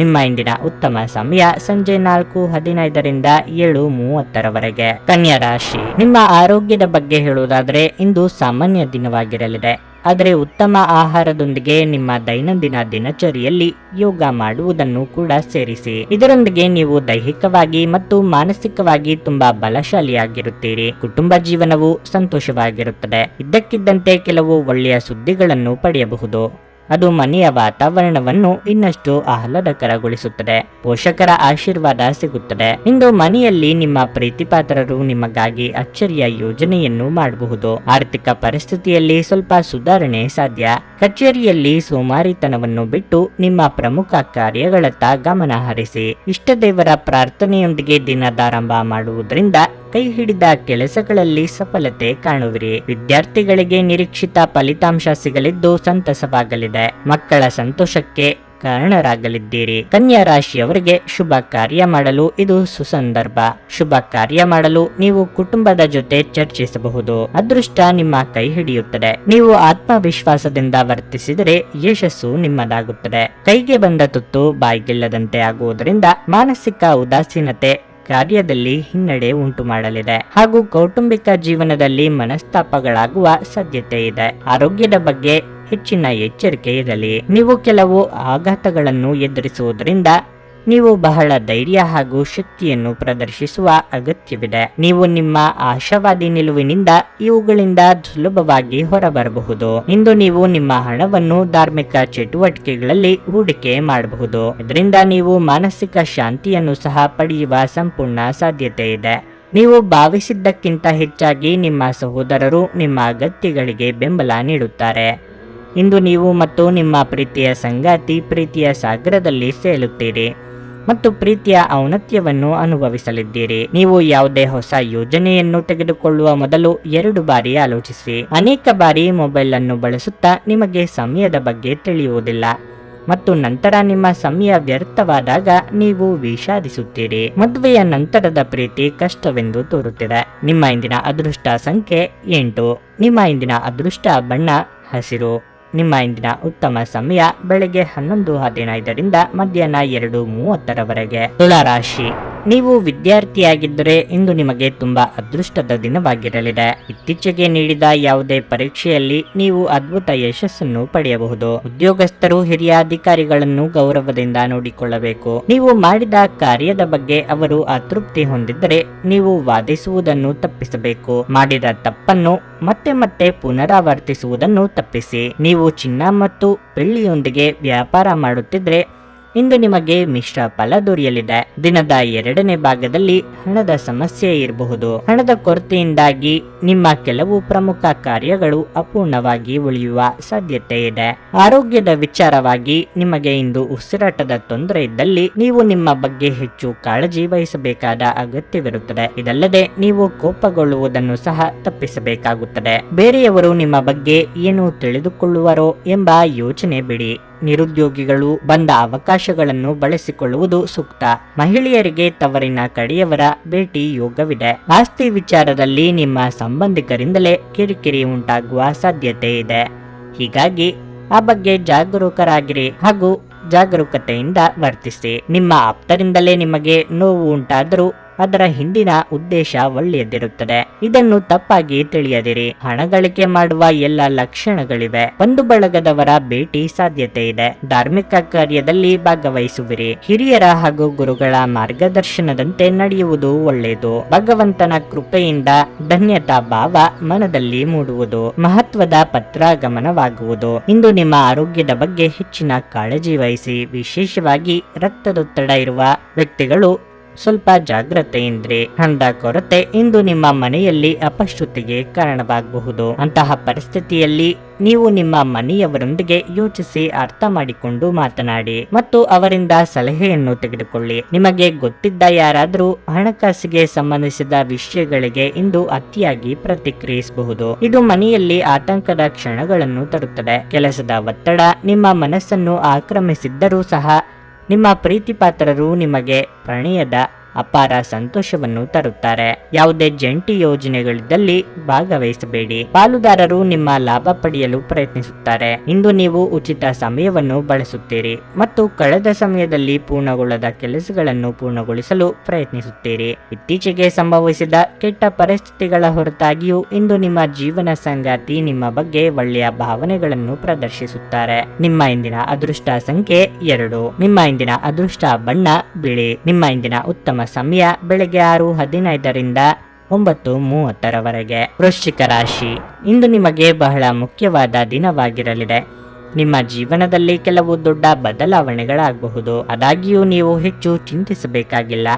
ನಿಮ್ಮ ಇಂದಿನ ಉತ್ತಮ ಸಮಯ ಸಂಜೆ 4:15ರಿಂದ 7:30ರವರೆಗೆ. ಕನ್ಯಾ ರಾಶಿ. ನಿಮ್ಮ ಆರೋಗ್ಯದ ಬಗ್ಗೆ ಹೇಳುವುದಾದರೆ ಇಂದು ಸಾಮಾನ್ಯ ದಿನವಾಗಿರಲಿದೆ. ಆದರೆ ಉತ್ತಮ ಆಹಾರದೊಂದಿಗೆ ನಿಮ್ಮ ದೈನಂದಿನ ದಿನಚರಿಯಲ್ಲಿ ಯೋಗ ಮಾಡುವುದನ್ನು ಕೂಡ ಸೇರಿಸಿ. ಇದರೊಂದಿಗೆ ನೀವು ದೈಹಿಕವಾಗಿ ಮತ್ತು ಮಾನಸಿಕವಾಗಿ ತುಂಬಾ ಬಲಶಾಲಿಯಾಗಿರುತ್ತೀರಿ. ಕುಟುಂಬ ಜೀವನವು ಸಂತೋಷವಾಗಿರುತ್ತದೆ. ಇದ್ದಕ್ಕಿದ್ದಂತೆ ಕೆಲವು ಒಳ್ಳೆಯ ಸುದ್ದಿಗಳನ್ನು ಪಡೆಯಬಹುದು. ಅದು ಮನೆಯ ವಾತಾವರಣವನ್ನು ಇನ್ನಷ್ಟು ಆಹ್ಲಾದಕರಗೊಳಿಸುತ್ತದೆ. ಪೋಷಕರ ಆಶೀರ್ವಾದ ಸಿಗುತ್ತದೆ. ಇಂದು ಮನೆಯಲ್ಲಿ ನಿಮ್ಮ ಪ್ರೀತಿಪಾತ್ರರು ನಿಮಗಾಗಿ ಅಚ್ಚರಿಯ ಯೋಜನೆಯನ್ನು ಮಾಡಬಹುದು. ಆರ್ಥಿಕ ಪರಿಸ್ಥಿತಿಯಲ್ಲಿ ಸ್ವಲ್ಪ ಸುಧಾರಣೆ ಸಾಧ್ಯ. ಕಚೇರಿಯಲ್ಲಿ ಸೋಮಾರಿತನವನ್ನು ಬಿಟ್ಟು ನಿಮ್ಮ ಪ್ರಮುಖ ಕಾರ್ಯಗಳತ್ತ ಗಮನ ಹರಿಸಿ. ಇಷ್ಟ ದೇವರ ಪ್ರಾರ್ಥನೆಯೊಂದಿಗೆ ದಿನದಾರಂಭ ಮಾಡುವುದರಿಂದ ಕೈ ಹಿಡಿದ ಕೆಲಸಗಳಲ್ಲಿ ಸಫಲತೆ ಕಾಣುವಿರಿ. ವಿದ್ಯಾರ್ಥಿಗಳಿಗೆ ನಿರೀಕ್ಷಿತ ಫಲಿತಾಂಶ ಸಿಗಲಿದ್ದು ಸಂತಸವಾಗಲಿದೆ. ಮಕ್ಕಳ ಸಂತೋಷಕ್ಕೆ ಕಾರಣರಾಗಲಿದ್ದೀರಿ. ಕನ್ಯಾ ರಾಶಿಯವರಿಗೆ ಶುಭ ಕಾರ್ಯ ಮಾಡಲು ಇದು ಸುಸಂದರ್ಭ. ಶುಭ ಕಾರ್ಯ ಮಾಡಲು ನೀವು ಕುಟುಂಬದ ಜೊತೆ ಚರ್ಚಿಸಬಹುದು. ಅದೃಷ್ಟ ನಿಮ್ಮ ಕೈ ಹಿಡಿಯುತ್ತದೆ. ನೀವು ಆತ್ಮವಿಶ್ವಾಸದಿಂದ ವರ್ತಿಸಿದರೆ ಯಶಸ್ಸು ನಿಮ್ಮದಾಗುತ್ತದೆ. ಕೈಗೆ ಬಂದ ತುತ್ತು ಬಾಯಿಗಿಲ್ಲದಂತೆ ಆಗುವುದರಿಂದ ಮಾನಸಿಕ ಉದಾಸೀನತೆ ಕಾರ್ಯದಲ್ಲಿ ಹಿನ್ನಡೆ ಉಂಟು ಮಾಡಲಿದೆ ಹಾಗೂ ಕೌಟುಂಬಿಕ ಜೀವನದಲ್ಲಿ ಮನಸ್ತಾಪಗಳಾಗುವ ಸಾಧ್ಯತೆ ಇದೆ. ಆರೋಗ್ಯದ ಬಗ್ಗೆ ಹೆಚ್ಚಿನ ಎಚ್ಚರಿಕೆ ಇರಲಿ. ನೀವು ಕೆಲವು ಆಘಾತಗಳನ್ನು ಎದುರಿಸುವುದರಿಂದ ನೀವು ಬಹಳ ಧೈರ್ಯ ಹಾಗೂ ಶಕ್ತಿಯನ್ನು ಪ್ರದರ್ಶಿಸುವ ಅಗತ್ಯವಿದೆ. ನೀವು ನಿಮ್ಮ ಆಶಾವಾದಿ ನಿಲುವಿನಿಂದ ಇವುಗಳಿಂದ ಸುಲಭವಾಗಿ ಹೊರಬರಬಹುದು. ಇಂದು ನೀವು ನಿಮ್ಮ ಹಣವನ್ನು ಧಾರ್ಮಿಕ ಚಟುವಟಿಕೆಗಳಲ್ಲಿ ಹೂಡಿಕೆ ಮಾಡಬಹುದು. ಇದರಿಂದ ನೀವು ಮಾನಸಿಕ ಶಾಂತಿಯನ್ನು ಸಹ ಪಡೆಯುವ ಸಂಪೂರ್ಣ ಸಾಧ್ಯತೆ ಇದೆ. ನೀವು ಭಾವಿಸಿದ್ದಕ್ಕಿಂತ ಹೆಚ್ಚಾಗಿ ನಿಮ್ಮ ಸಹೋದರರು ನಿಮ್ಮ ಅಗತ್ಯಗಳಿಗೆ ಬೆಂಬಲ ನೀಡುತ್ತಾರೆ. ಇಂದು ನೀವು ಮತ್ತು ನಿಮ್ಮ ಪ್ರೀತಿಯ ಸಂಗಾತಿ ಪ್ರೀತಿಯ ಸಾಗರದಲ್ಲಿ ತೇಲುತ್ತೀರಿ ಮತ್ತು ಪ್ರೀತಿಯ ಔನ್ನತ್ಯವನ್ನು ಅನುಭವಿಸಲಿದ್ದೀರಿ. ನೀವು ಯಾವುದೇ ಹೊಸ ಯೋಜನೆಯನ್ನು ತೆಗೆದುಕೊಳ್ಳುವ ಮೊದಲು 2 ಬಾರಿ ಆಲೋಚಿಸಿ. ಅನೇಕ ಬಾರಿ ಮೊಬೈಲ್ ಅನ್ನು ಬಳಸುತ್ತಾ ನಿಮಗೆ ಸಮಯದ ಬಗ್ಗೆ ತಿಳಿಯುವುದಿಲ್ಲ ಮತ್ತು ನಂತರ ನಿಮ್ಮ ಸಮಯ ವ್ಯರ್ಥವಾದಾಗ ನೀವು ವಿಷಾದಿಸುತ್ತೀರಿ. ಮದುವೆಯ ನಂತರದ ಪ್ರೀತಿ ಕಷ್ಟವೆಂದು ತೋರುತ್ತಿದೆ. ನಿಮ್ಮ ಇಂದಿನ ಅದೃಷ್ಟ ಸಂಖ್ಯೆ 8. ನಿಮ್ಮ ಇಂದಿನ ಅದೃಷ್ಟ ಬಣ್ಣ ಹಸಿರು. ನಿಮ್ಮ ಇಂದಿನ ಉತ್ತಮ ಸಮಯ ಬೆಳಗ್ಗೆ 11:15ರಿಂದ ಮಧ್ಯಾಹ್ನ 2:30ರವರೆಗೆ. ತುಲಾ ರಾಶಿ. ನೀವು ವಿದ್ಯಾರ್ಥಿಯಾಗಿದ್ದರೆ ಇಂದು ನಿಮಗೆ ತುಂಬಾ ಅದೃಷ್ಟದ ದಿನವಾಗಿರಲಿದೆ. ಇತ್ತೀಚೆಗೆ ನೀಡಿದ ಯಾವುದೇ ಪರೀಕ್ಷೆಯಲ್ಲಿ ನೀವು ಅದ್ಭುತ ಯಶಸ್ಸನ್ನು ಪಡೆಯಬಹುದು. ಉದ್ಯೋಗಸ್ಥರು ಹಿರಿಯ ಅಧಿಕಾರಿಗಳನ್ನು ಗೌರವದಿಂದ ನೋಡಿಕೊಳ್ಳಬೇಕು. ನೀವು ಮಾಡಿದ ಕಾರ್ಯದ ಬಗ್ಗೆ ಅವರು ಅತೃಪ್ತಿ ಹೊಂದಿದ್ದರೆ ನೀವು ವಾದಿಸುವುದನ್ನು ತಪ್ಪಿಸಬೇಕು. ಮಾಡಿದ ತಪ್ಪನ್ನು ಮತ್ತೆ ಮತ್ತೆ ಪುನರಾವರ್ತಿಸುವುದನ್ನು ತಪ್ಪಿಸಿ. ನೀವು ಚಿನ್ನ ಮತ್ತು ಬೆಳ್ಳಿಯೊಂದಿಗೆ ವ್ಯಾಪಾರ ಮಾಡುತ್ತಿದ್ರೆ ಇಂದು ನಿಮಗೆ ಮಿಶ್ರ ಫಲ ದೊರೆಯಲಿದೆ. ದಿನದ 2ನೇ ಭಾಗದಲ್ಲಿ ಹಣದ ಸಮಸ್ಯೆ ಇರಬಹುದು. ಹಣದ ಕೊರತೆಯಿಂದಾಗಿ ನಿಮ್ಮ ಕೆಲವು ಪ್ರಮುಖ ಕಾರ್ಯಗಳು ಅಪೂರ್ಣವಾಗಿ ಉಳಿಯುವ ಸಾಧ್ಯತೆ ಇದೆ. ಆರೋಗ್ಯದ ವಿಚಾರವಾಗಿ ನಿಮಗೆ ಇಂದು ಉಸಿರಾಟದ ತೊಂದರೆ ಇದ್ದಲ್ಲಿ ನೀವು ನಿಮ್ಮ ಬಗ್ಗೆ ಹೆಚ್ಚು ಕಾಳಜಿ ವಹಿಸಬೇಕಾದ ಅಗತ್ಯವಿರುತ್ತದೆ. ಇದಲ್ಲದೆ ನೀವು ಕೋಪಗೊಳ್ಳುವುದನ್ನು ಸಹ ತಪ್ಪಿಸಬೇಕಾಗುತ್ತದೆ. ಬೇರೆಯವರು ನಿಮ್ಮ ಬಗ್ಗೆ ಏನು ತಿಳಿದುಕೊಳ್ಳುವರೋ ಎಂಬ ಯೋಚನೆ ಬಿಡಿ. ನಿರುದ್ಯೋಗಿಗಳು ಬಂದ ಅವಕಾಶಗಳನ್ನು ಬಳಸಿಕೊಳ್ಳುವುದು ಸೂಕ್ತ. ಮಹಿಳೆಯರಿಗೆ ತವರಿನ ಕಡೆಯವರ ಭೇಟಿ ಯೋಗವಿದೆ. ಆಸ್ತಿ ವಿಚಾರದಲ್ಲಿ ನಿಮ್ಮ ಸಂಬಂಧಿಕರಿಂದಲೇ ಕಿರಿಕಿರಿ ಉಂಟಾಗುವ ಸಾಧ್ಯತೆ ಇದೆ. ಹೀಗಾಗಿ ಆ ಬಗ್ಗೆ ಜಾಗರೂಕರಾಗಿರಿ ಹಾಗೂ ಜಾಗರೂಕತೆಯಿಂದ ವರ್ತಿಸಿ. ನಿಮ್ಮ ಆಪ್ತರಿಂದಲೇ ನಿಮಗೆ ನೋವು ಉಂಟಾದರೂ ಅದರ ಹಿಂದಿನ ಉದ್ದೇಶ ಒಳ್ಳೆಯದಿರುತ್ತದೆ. ಇದನ್ನು ತಪ್ಪಾಗಿ ತಿಳಿಯದಿರಿ. ಹಣ ಗಳಿಕೆ ಮಾಡುವ ಎಲ್ಲ ಲಕ್ಷಣಗಳಿವೆ. ಬಂಧು ಬಳಗದವರ ಭೇಟಿ ಸಾಧ್ಯತೆ ಇದೆ. ಧಾರ್ಮಿಕ ಕಾರ್ಯದಲ್ಲಿ ಭಾಗವಹಿಸುವಿರಿ. ಹಿರಿಯರ ಹಾಗೂ ಗುರುಗಳ ಮಾರ್ಗದರ್ಶನದಂತೆ ನಡೆಯುವುದು ಒಳ್ಳೆಯದು. ಭಗವಂತನ ಕೃಪೆಯಿಂದ ಧನ್ಯತಾ ಭಾವ ಮನದಲ್ಲಿ ಮೂಡುವುದು. ಮಹತ್ವದ ಪತ್ರಾಗಮನವಾಗುವುದು. ಇಂದು ನಿಮ್ಮ ಆರೋಗ್ಯದ ಬಗ್ಗೆ ಹೆಚ್ಚಿನ ಕಾಳಜಿ ವಹಿಸಿ. ವಿಶೇಷವಾಗಿ ರಕ್ತದೊತ್ತಡ ಇರುವ ವ್ಯಕ್ತಿಗಳು ಸ್ವಲ್ಪ ಜಾಗ್ರತೆಯಿಂದ್ರಿ. ಹಣದ ಕೊರತೆ ಇಂದು ನಿಮ್ಮ ಮನೆಯಲ್ಲಿ ಅಪಶ್ರುತಿಗೆ ಕಾರಣವಾಗಬಹುದು. ಅಂತಹ ಪರಿಸ್ಥಿತಿಯಲ್ಲಿ ನೀವು ನಿಮ್ಮ ಮನೆಯವರೊಂದಿಗೆ ಯೋಚಿಸಿ ಅರ್ಥ ಮಾಡಿಕೊಂಡು ಮಾತನಾಡಿ ಮತ್ತು ಅವರಿಂದ ಸಲಹೆಯನ್ನು ತೆಗೆದುಕೊಳ್ಳಿ. ನಿಮಗೆ ಗೊತ್ತಿದ್ದ ಯಾರಾದರೂ ಹಣಕಾಸಿಗೆ ಸಂಬಂಧಿಸಿದ ವಿಷಯಗಳಿಗೆ ಇಂದು ಅತಿಯಾಗಿ ಪ್ರತಿಕ್ರಿಯಿಸಬಹುದು. ಇದು ಮನೆಯಲ್ಲಿ ಆತಂಕದ ಕ್ಷಣಗಳನ್ನು ತರುತ್ತದೆ. ಕೆಲಸದ ಒತ್ತಡ ನಿಮ್ಮ ಮನಸ್ಸನ್ನು ಆಕ್ರಮಿಸಿದ್ದರೂ ಸಹ ನಿಮ್ಮ ಪ್ರೀತಿಪಾತ್ರರು ನಿಮಗೆ ಪ್ರಣಯದ ಅಪಾರ ಸಂತೋಷವನ್ನು ತರುತ್ತಾರೆ. ಯಾವುದೇ ಜಂಟಿ ಯೋಜನೆಗಳಿದ್ದಲ್ಲಿ ಭಾಗವಹಿಸಬೇಡಿ. ಪಾಲುದಾರರು ನಿಮ್ಮ ಲಾಭ ಪಡೆಯಲು ಪ್ರಯತ್ನಿಸುತ್ತಾರೆ. ಇಂದು ನೀವು ಉಚಿತ ಸಮಯವನ್ನು ಬಳಸುತ್ತೀರಿ ಮತ್ತು ಕಳೆದ ಸಮಯದಲ್ಲಿ ಪೂರ್ಣಗೊಳ್ಳದ ಕೆಲಸಗಳನ್ನು ಪೂರ್ಣಗೊಳಿಸಲು ಪ್ರಯತ್ನಿಸುತ್ತೀರಿ. ಇತ್ತೀಚೆಗೆ ಸಂಭವಿಸಿದ ಕೆಟ್ಟ ಪರಿಸ್ಥಿತಿಗಳ ಹೊರತಾಗಿಯೂ ಇಂದು ನಿಮ್ಮ ಜೀವನ ಸಂಗಾತಿ ನಿಮ್ಮ ಬಗ್ಗೆ ಒಳ್ಳೆಯ ಭಾವನೆಗಳನ್ನು ಪ್ರದರ್ಶಿಸುತ್ತಾರೆ. ನಿಮ್ಮ ಇಂದಿನ ಅದೃಷ್ಟ ಸಂಖ್ಯೆ 2. ನಿಮ್ಮ ಇಂದಿನ ಅದೃಷ್ಟ ಬಣ್ಣ ಬಿಳಿ. ನಿಮ್ಮ ಇಂದಿನ ಉತ್ತಮ ಸಮಯ ಬೆಳಗ್ಗೆ 6:15 ರಿಂದ 9:30 ವೃಶ್ಚಿಕ ರಾಶಿ. ಇಂದು ನಿಮಗೆ ಬಹಳ ಮುಖ್ಯವಾದ ದಿನವಾಗಿರಲಿದೆ. ನಿಮ್ಮ ಜೀವನದಲ್ಲಿ ಕೆಲವು ದೊಡ್ಡ ಬದಲಾವಣೆಗಳಾಗಬಹುದು. ಆದಾಗ್ಯೂ ನೀವು ಹೆಚ್ಚು ಚಿಂತಿಸಬೇಕಾಗಿಲ್ಲ,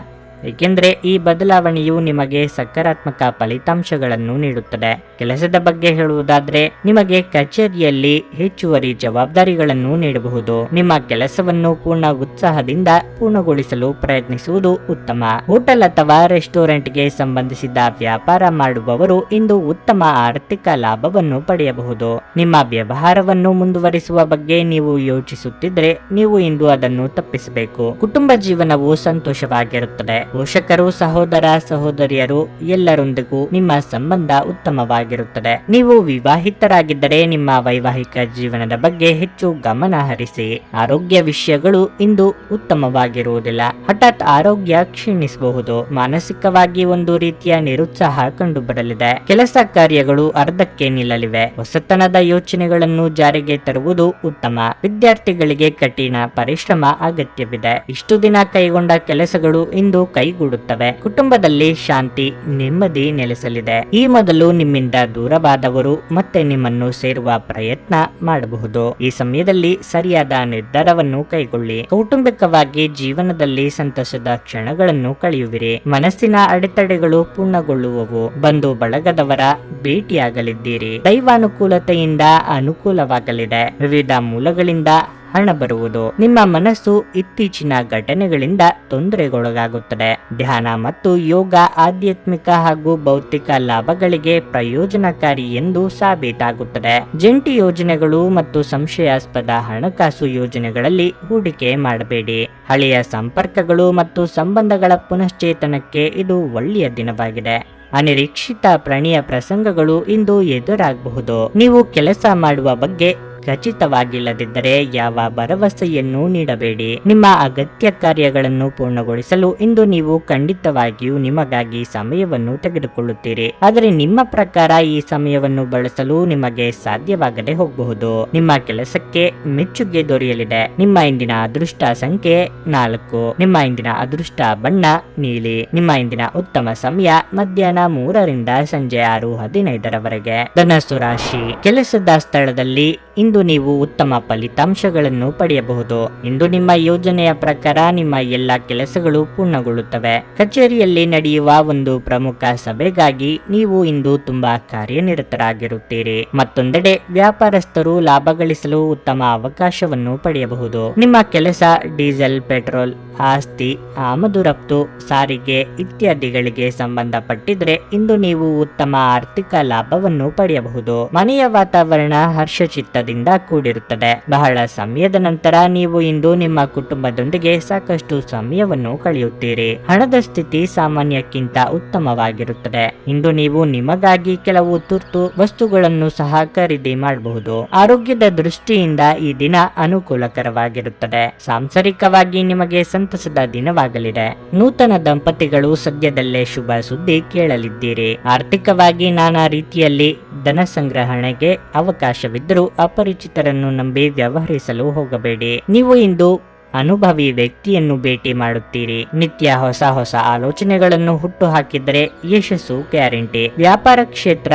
ಏಕೆಂದರೆ ಈ ಬದಲಾವಣೆಯು ನಿಮಗೆ ಸಕಾರಾತ್ಮಕ ಫಲಿತಾಂಶಗಳನ್ನು ನೀಡುತ್ತದೆ. ಕೆಲಸದ ಬಗ್ಗೆ ಹೇಳುವುದಾದ್ರೆ, ನಿಮಗೆ ಕಚೇರಿಯಲ್ಲಿ ಹೆಚ್ಚುವರಿ ಜವಾಬ್ದಾರಿಗಳನ್ನು ನೀಡಬಹುದು. ನಿಮ್ಮ ಕೆಲಸವನ್ನು ಪೂರ್ಣ ಉತ್ಸಾಹದಿಂದ ಪೂರ್ಣಗೊಳಿಸಲು ಪ್ರಯತ್ನಿಸುವುದು ಉತ್ತಮ. ಹೋಟೆಲ್ ಅಥವಾ ರೆಸ್ಟೋರೆಂಟ್ಗೆ ಸಂಬಂಧಿಸಿದ ವ್ಯಾಪಾರ ಮಾಡುವವರು ಇಂದು ಉತ್ತಮ ಆರ್ಥಿಕ ಲಾಭವನ್ನು ಪಡೆಯಬಹುದು. ನಿಮ್ಮ ವ್ಯವಹಾರವನ್ನು ಮುಂದುವರಿಸುವ ಬಗ್ಗೆ ನೀವು ಯೋಚಿಸುತ್ತಿದ್ರೆ ನೀವು ಇಂದು ಅದನ್ನು ತಪ್ಪಿಸಬೇಕು. ಕುಟುಂಬ ಜೀವನವು ಸಂತೋಷವಾಗಿರುತ್ತದೆ. ಪೋಷಕರು, ಸಹೋದರ ಸಹೋದರಿಯರು ಎಲ್ಲರೊಂದಿಗೂ ನಿಮ್ಮ ಸಂಬಂಧ ಉತ್ತಮವಾಗಿರುತ್ತದೆ. ನೀವು ವಿವಾಹಿತರಾಗಿದ್ದರೆ ನಿಮ್ಮ ವೈವಾಹಿಕ ಜೀವನದ ಬಗ್ಗೆ ಹೆಚ್ಚು ಗಮನ ಹರಿಸಿ. ಆರೋಗ್ಯ ವಿಷಯಗಳು ಇಂದು ಉತ್ತಮವಾಗಿರುವುದಿಲ್ಲ. ಹಠಾತ್ ಆರೋಗ್ಯ ಕ್ಷೀಣಿಸಬಹುದು. ಮಾನಸಿಕವಾಗಿ ಒಂದು ರೀತಿಯ ನಿರುತ್ಸಾಹ ಕಂಡುಬರಲಿದೆ. ಕೆಲಸ ಕಾರ್ಯಗಳು ಅರ್ಧಕ್ಕೆ ನಿಲ್ಲಲಿವೆ. ಹೊಸತನದ ಯೋಚನೆಗಳನ್ನು ಜಾರಿಗೆ ತರುವುದು ಉತ್ತಮ. ವಿದ್ಯಾರ್ಥಿಗಳಿಗೆ ಕಠಿಣ ಪರಿಶ್ರಮ ಅಗತ್ಯವಿದೆ. ಇಷ್ಟು ದಿನ ಕೈಗೊಂಡ ಕೆಲಸಗಳು ಇಂದು ಕೈಗೂಡುತ್ತವೆ. ಕುಟುಂಬದಲ್ಲಿ ಶಾಂತಿ ನೆಮ್ಮದಿ ನೆಲೆಸಲಿದೆ. ಈ ಮೊದಲು ನಿಮ್ಮಿಂದ ದೂರವಾದವರು ಮತ್ತೆ ನಿಮ್ಮನ್ನು ಸೇರುವ ಪ್ರಯತ್ನ ಮಾಡಬಹುದು. ಈ ಸಮಯದಲ್ಲಿ ಸರಿಯಾದ ನಿರ್ಧಾರವನ್ನು ಕೈಗೊಳ್ಳಿ. ಕೌಟುಂಬಿಕವಾಗಿ ಜೀವನದಲ್ಲಿ ಸಂತಸದ ಕ್ಷಣಗಳನ್ನು ಕಳೆಯುವಿರಿ. ಮನಸ್ಸಿನ ಅಡೆತಡೆಗಳು ಪೂರ್ಣಗೊಳ್ಳುವವು. ಬಂಧು ಬಳಗದವರ ಭೇಟಿಯಾಗಲಿದ್ದೀರಿ. ದೈವಾನುಕೂಲತೆಯಿಂದ ಅನುಕೂಲವಾಗಲಿದೆ. ವಿವಿಧ ಮೂಲಗಳಿಂದ ಹಣ ಬರುವುದು. ನಿಮ್ಮ ಮನಸ್ಸು ಇತ್ತೀಚಿನ ಘಟನೆಗಳಿಂದ ತೊಂದರೆಗೊಳಗಾಗುತ್ತದೆ. ಧ್ಯಾನ ಮತ್ತು ಯೋಗ ಆಧ್ಯಾತ್ಮಿಕ ಹಾಗೂ ಭೌತಿಕ ಲಾಭಗಳಿಗೆ ಪ್ರಯೋಜನಕಾರಿ ಎಂದು ಸಾಬೀತಾಗುತ್ತದೆ. ಜಂಟಿ ಯೋಜನೆಗಳು ಮತ್ತು ಸಂಶಯಾಸ್ಪದ ಹಣಕಾಸು ಯೋಜನೆಗಳಲ್ಲಿ ಹೂಡಿಕೆ ಮಾಡಬೇಡಿ. ಹಳೆಯ ಸಂಪರ್ಕಗಳು ಮತ್ತು ಸಂಬಂಧಗಳ ಪುನಶ್ಚೇತನಕ್ಕೆ ಇದು ಒಳ್ಳೆಯ ದಿನವಾಗಿದೆ. ಅನಿರೀಕ್ಷಿತ ಪ್ರಣಯ ಪ್ರಸಂಗಗಳು ಇಂದು ಎದುರಾಗಬಹುದು. ನೀವು ಕೆಲಸ ಮಾಡುವ ಬಗ್ಗೆ ಖಚಿತವಾಗಿಲ್ಲದಿದ್ದರೆ ಯಾವ ಭರವಸೆಯನ್ನು ನೀಡಬೇಡಿ. ನಿಮ್ಮ ಅಗತ್ಯ ಕಾರ್ಯಗಳನ್ನು ಪೂರ್ಣಗೊಳಿಸಲು ಇಂದು ನೀವು ಖಂಡಿತವಾಗಿಯೂ ನಿಮಗಾಗಿ ಸಮಯವನ್ನು ತೆಗೆದುಕೊಳ್ಳುತ್ತೀರಿ. ಆದರೆ ನಿಮ್ಮ ಪ್ರಕಾರ ಈ ಸಮಯವನ್ನು ಬಳಸಲು ನಿಮಗೆ ಸಾಧ್ಯವಾಗದೆ ಹೋಗಬಹುದು. ನಿಮ್ಮ ಕೆಲಸಕ್ಕೆ ಮೆಚ್ಚುಗೆ ದೊರೆಯಲಿದೆ. ನಿಮ್ಮ ಇಂದಿನ ಅದೃಷ್ಟ ಸಂಖ್ಯೆ 4. ನಿಮ್ಮ ಇಂದಿನ ಅದೃಷ್ಟ ಬಣ್ಣ ನೀಲಿ. ನಿಮ್ಮ ಇಂದಿನ ಉತ್ತಮ ಸಮಯ ಮಧ್ಯಾಹ್ನ 3ರಿಂದ ಸಂಜೆ 6:15ರವರೆಗೆ. ಧನಸ್ಸು ರಾಶಿ. ಕೆಲಸದ ಸ್ಥಳದಲ್ಲಿ ಇಂದು ನೀವು ಉತ್ತಮ ಫಲಿತಾಂಶಗಳನ್ನು ಪಡೆಯಬಹುದು. ಇಂದು ನಿಮ್ಮ ಯೋಜನೆಯ ಪ್ರಕಾರ ನಿಮ್ಮ ಎಲ್ಲ ಕೆಲಸಗಳು ಪೂರ್ಣಗೊಳ್ಳುತ್ತವೆ. ಕಚೇರಿಯಲ್ಲಿ ನಡೆಯುವ ಒಂದು ಪ್ರಮುಖ ಸಭೆಗಾಗಿ ನೀವು ಇಂದು ತುಂಬಾ ಕಾರ್ಯನಿರತರಾಗಿರುತ್ತೀರಿ. ಮತ್ತೊಂದೆಡೆ ವ್ಯಾಪಾರಸ್ಥರು ಲಾಭ ಗಳಿಸಲು ಉತ್ತಮ ಅವಕಾಶವನ್ನು ಪಡೆಯಬಹುದು. ನಿಮ್ಮ ಕೆಲಸ ಡೀಸೆಲ್, ಪೆಟ್ರೋಲ್, ಆಸ್ತಿ, ಆಮದು ರಫ್ತು, ಸಾರಿಗೆ ಇತ್ಯಾದಿಗಳಿಗೆ ಸಂಬಂಧಪಟ್ಟಿದ್ರೆ ಇಂದು ನೀವು ಉತ್ತಮ ಆರ್ಥಿಕ ಲಾಭವನ್ನು ಪಡೆಯಬಹುದು. ಮನೆಯ ವಾತಾವರಣ ಹರ್ಷಚಿತ್ತದಿಂದ ಕೂಡಿರುತ್ತದೆ. ಬಹಳ ಸಮಯದ ನಂತರ ನೀವು ಇಂದು ನಿಮ್ಮ ಕುಟುಂಬದೊಂದಿಗೆ ಸಾಕಷ್ಟು ಸಮಯವನ್ನು ಕಳೆಯುತ್ತೀರಿ. ಹಣದ ಸ್ಥಿತಿ ಸಾಮಾನ್ಯಕ್ಕಿಂತ ಉತ್ತಮವಾಗಿರುತ್ತದೆ. ಇಂದು ನೀವು ನಿಮಗಾಗಿ ಕೆಲವು ತುರ್ತು ವಸ್ತುಗಳನ್ನು ಸಹ ಖರೀದಿ ಮಾಡಬಹುದು. ಆರೋಗ್ಯದ ದೃಷ್ಟಿಯಿಂದ ಈ ದಿನ ಅನುಕೂಲಕರವಾಗಿರುತ್ತದೆ. ಸಾಂಸಾರಿಕವಾಗಿ ನಿಮಗೆ ಸಂತಸದ ದಿನವಾಗಲಿದೆ. ನೂತನ ದಂಪತಿಗಳು ಸದ್ಯದಲ್ಲೇ ಶುಭ ಸುದ್ದಿ ಕೇಳಲಿದ್ದೀರಿ. ಆರ್ಥಿಕವಾಗಿ ನಾನಾ ರೀತಿಯಲ್ಲಿ ಧನ ಸಂಗ್ರಹಣೆಗೆ ಅವಕಾಶವಿದ್ದರೂ ಅಪರಿಚಿತರನ್ನು ನಂಬಿ ವ್ಯವಹರಿಸಲು ಹೋಗಬೇಡಿ. ನೀವು ಇಂದು ಅನುಭವಿ ವ್ಯಕ್ತಿಯನ್ನು ಭೇಟಿ ಮಾಡುತ್ತೀರಿ. ನಿತ್ಯ ಹೊಸ ಹೊಸ ಆಲೋಚನೆಗಳನ್ನು ಹುಟ್ಟು ಹಾಕಿದರೆ ಯಶಸ್ಸು ಗ್ಯಾರಂಟಿ. ವ್ಯಾಪಾರ ಕ್ಷೇತ್ರ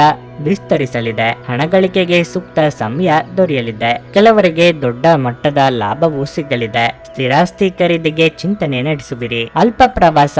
ವಿಸ್ತರಿಸಲಿದೆ. ಹಣ ಗಳಿಕೆಗೆ ಸೂಕ್ತ ಸಮಯ ದೊರೆಯಲಿದೆ. ಕೆಲವರಿಗೆ ದೊಡ್ಡ ಮಟ್ಟದ ಲಾಭವೂ ಸಿಗಲಿದೆ. ಸ್ಥಿರಾಸ್ತಿ ಖರೀದಿಗೆ ಚಿಂತನೆ ನಡೆಸುವಿರಿ. ಅಲ್ಪ ಪ್ರವಾಸ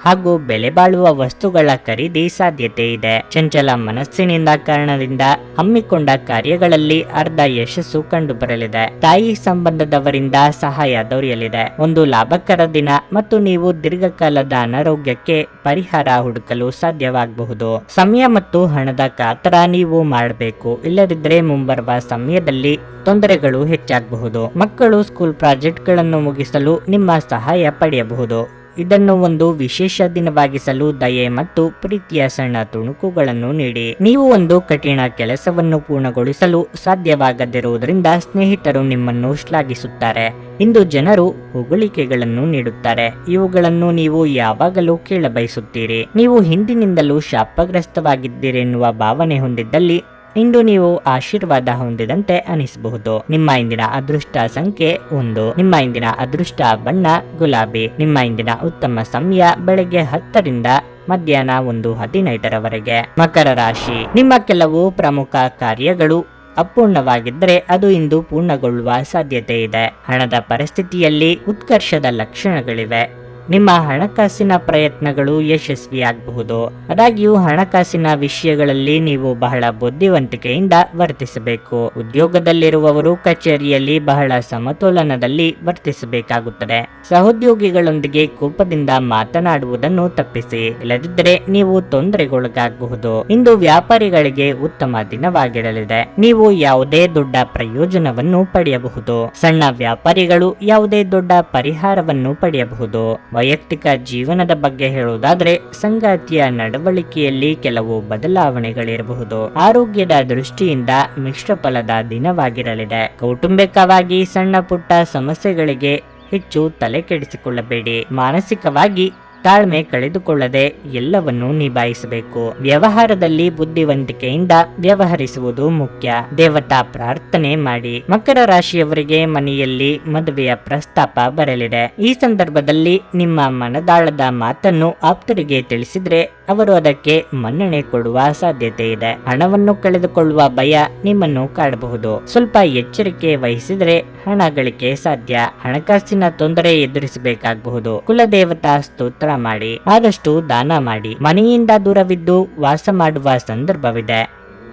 ಹಾಗೂ ಬೆಲೆ ಬಾಳುವ ವಸ್ತುಗಳ ಖರೀದಿ ಸಾಧ್ಯತೆ ಇದೆ. ಚಂಚಲ ಮನಸ್ಸಿನಿಂದ ಕಾರಣದಿಂದ ಹಮ್ಮಿಕೊಂಡ ಕಾರ್ಯಗಳಲ್ಲಿ ಅರ್ಧ ಯಶಸ್ಸು ಕಂಡು ಬರಲಿದೆ. ತಾಯಿ ಸಂಬಂಧದವರಿಂದ ಸಹಾಯ ದೊರೆಯಲಿದೆ. ಒಂದು ಲಾಭಕರ ದಿನ ಮತ್ತು ನೀವು ದೀರ್ಘಕಾಲದ ಅನಾರೋಗ್ಯಕ್ಕೆ ಪರಿಹಾರ ಹುಡುಕಲು ಸಾಧ್ಯವಾಗಬಹುದು. ಸಮಯ ಮತ್ತು ಹಣದ ಕಾತರ ನೀವು ಮಾಡಬೇಕು. ಇಲ್ಲದಿದ್ದರೆ ಮುಂಬರುವ ಸಮಯದಲ್ಲಿ ತೊಂದರೆಗಳು ಹೆಚ್ಚಾಗಬಹುದು. ಮಕ್ಕಳು ಸ್ಕೂಲ್ ಪ್ರಾಜೆಕ್ಟ್ಗಳನ್ನು ಮುಗಿಸಲು ನಿಮ್ಮ ಸಹಾಯ ಪಡೆಯಬಹುದು. ಇದನ್ನು ಒಂದು ವಿಶೇಷ ದಿನವಾಗಿಸಲು ದಯೆ ಮತ್ತು ಪ್ರೀತಿಯ ಸಣ್ಣ ತುಣುಕುಗಳನ್ನು ನೀಡಿ. ನೀವು ಒಂದು ಕಠಿಣ ಕೆಲಸವನ್ನು ಪೂರ್ಣಗೊಳಿಸಲು ಸಾಧ್ಯವಾಗದಿರುವುದರಿಂದ ಸ್ನೇಹಿತರು ನಿಮ್ಮನ್ನು ಶ್ಲಾಘಿಸುತ್ತಾರೆ. ಇಂದು ಜನರು ಹೊಗಳಿಕೆಗಳನ್ನು ನೀಡುತ್ತಾರೆ. ಇವುಗಳನ್ನು ನೀವು ಯಾವಾಗಲೂ ಕೇಳಬಯಸುತ್ತೀರಿ. ನೀವು ಹಿಂದಿನಿಂದಲೂ ಶಾಪಗ್ರಸ್ತವಾಗಿದ್ದೀರೆನ್ನುವ ಭಾವನೆ ಹೊಂದಿದ್ದಲ್ಲಿ ಇಂದು ನೀವು ಆಶೀರ್ವಾದ ಹೊಂದಿದಂತೆ ಅನಿಸಬಹುದು. ನಿಮ್ಮ ಇಂದಿನ ಅದೃಷ್ಟ ಸಂಖ್ಯೆ 1. ನಿಮ್ಮ ಇಂದಿನ ಅದೃಷ್ಟ ಬಣ್ಣ ಗುಲಾಬಿ. ನಿಮ್ಮ ಇಂದಿನ ಉತ್ತಮ ಸಮಯ ಬೆಳಗ್ಗೆ 10ರಿಂದ ಮಧ್ಯಾಹ್ನ 1:15ರವರೆಗೆ. ಮಕರ ರಾಶಿ. ನಿಮ್ಮ ಕೆಲವು ಪ್ರಮುಖ ಕಾರ್ಯಗಳು ಅಪೂರ್ಣವಾಗಿದ್ದರೆ ಅದು ಇಂದು ಪೂರ್ಣಗೊಳ್ಳುವ ಸಾಧ್ಯತೆ ಇದೆ. ಹಣದ ಪರಿಸ್ಥಿತಿಯಲ್ಲಿ ಉತ್ಕರ್ಷದ ಲಕ್ಷಣಗಳಿವೆ. ನಿಮ್ಮ ಹಣಕಾಸಿನ ಪ್ರಯತ್ನಗಳು ಯಶಸ್ವಿಯಾಗಬಹುದು. ಆದಾಗ್ಯೂ ಹಣಕಾಸಿನ ವಿಷಯಗಳಲ್ಲಿ ನೀವು ಬಹಳ ಬುದ್ಧಿವಂತಿಕೆಯಿಂದ ವರ್ತಿಸಬೇಕು. ಉದ್ಯೋಗದಲ್ಲಿರುವವರು ಕಚೇರಿಯಲ್ಲಿ ಬಹಳ ಸಮತೋಲನದಲ್ಲಿ ವರ್ತಿಸಬೇಕಾಗುತ್ತದೆ. ಸಹೋದ್ಯೋಗಿಗಳೊಂದಿಗೆ ಕೋಪದಿಂದ ಮಾತನಾಡುವುದನ್ನು ತಪ್ಪಿಸಿ. ಇಲ್ಲದಿದ್ದರೆ ನೀವು ತೊಂದರೆಗೊಳಗಾಗಬಹುದು. ಇಂದು ವ್ಯಾಪಾರಿಗಳಿಗೆ ಉತ್ತಮ ದಿನವಾಗಿರಲಿದೆ. ನೀವು ಯಾವುದೇ ದೊಡ್ಡ ಪ್ರಯೋಜನವನ್ನು ಪಡೆಯಬಹುದು. ಸಣ್ಣ ವ್ಯಾಪಾರಿಗಳು ಯಾವುದೇ ದೊಡ್ಡ ಪರಿಹಾರವನ್ನು ಪಡೆಯಬಹುದು. ವೈಯಕ್ತಿಕ ಜೀವನದ ಬಗ್ಗೆ ಹೇಳುವುದಾದ್ರೆ ಸಂಗಾತಿಯ ನಡವಳಿಕೆಯಲ್ಲಿ ಕೆಲವು ಬದಲಾವಣೆಗಳಿರಬಹುದು. ಆರೋಗ್ಯದ ದೃಷ್ಟಿಯಿಂದ ಮಿಶ್ರ ಫಲದ ದಿನವಾಗಿರಲಿದೆ. ಕೌಟುಂಬಿಕವಾಗಿ ಸಣ್ಣ ಪುಟ್ಟ ಸಮಸ್ಯೆಗಳಿಗೆ ಹೆಚ್ಚು ತಲೆ ಕೆಡಿಸಿಕೊಳ್ಳಬೇಡಿ. ಮಾನಸಿಕವಾಗಿ ತಾಳ್ಮೆ ಕಳೆದುಕೊಳ್ಳದೆ ಎಲ್ಲವನ್ನೂ ನಿಭಾಯಿಸಬೇಕು. ವ್ಯವಹಾರದಲ್ಲಿ ಬುದ್ಧಿವಂತಿಕೆಯಿಂದ ವ್ಯವಹರಿಸುವುದು ಮುಖ್ಯ. ದೇವತಾ ಪ್ರಾರ್ಥನೆ ಮಾಡಿ. ಮಕರ ರಾಶಿಯವರಿಗೆ ಮನೆಯಲ್ಲಿ ಮದುವೆಯ ಪ್ರಸ್ತಾಪ ಬರಲಿದೆ. ಈ ಸಂದರ್ಭದಲ್ಲಿ ನಿಮ್ಮ ಮನದಾಳದ ಮಾತನ್ನು ಆಪ್ತರಿಗೆ ತಿಳಿಸಿದ್ರೆ ಅವರು ಅದಕ್ಕೆ ಮನ್ನಣೆ ಕೊಡುವ ಸಾಧ್ಯತೆ ಇದೆ. ಹಣವನ್ನು ಕಳೆದುಕೊಳ್ಳುವ ಭಯ ನಿಮ್ಮನ್ನು ಕಾಡಬಹುದು. ಸ್ವಲ್ಪ ಎಚ್ಚರಿಕೆ ವಹಿಸಿದ್ರೆ ಹಣ ಗಳಿಕೆ ಸಾಧ್ಯ. ಹಣಕಾಸಿನ ತೊಂದರೆ ಎದುರಿಸಬೇಕಾಗಬಹುದು. ಕುಲದೇವತಾ ಸ್ತೋತ್ರ ಮಾಡಿ. ಆದಷ್ಟು ದಾನ ಮಾಡಿ. ಮನೆಯಿಂದ ದೂರವಿದ್ದು ವಾಸ ಮಾಡುವ ಸಂದರ್ಭವಿದೆ.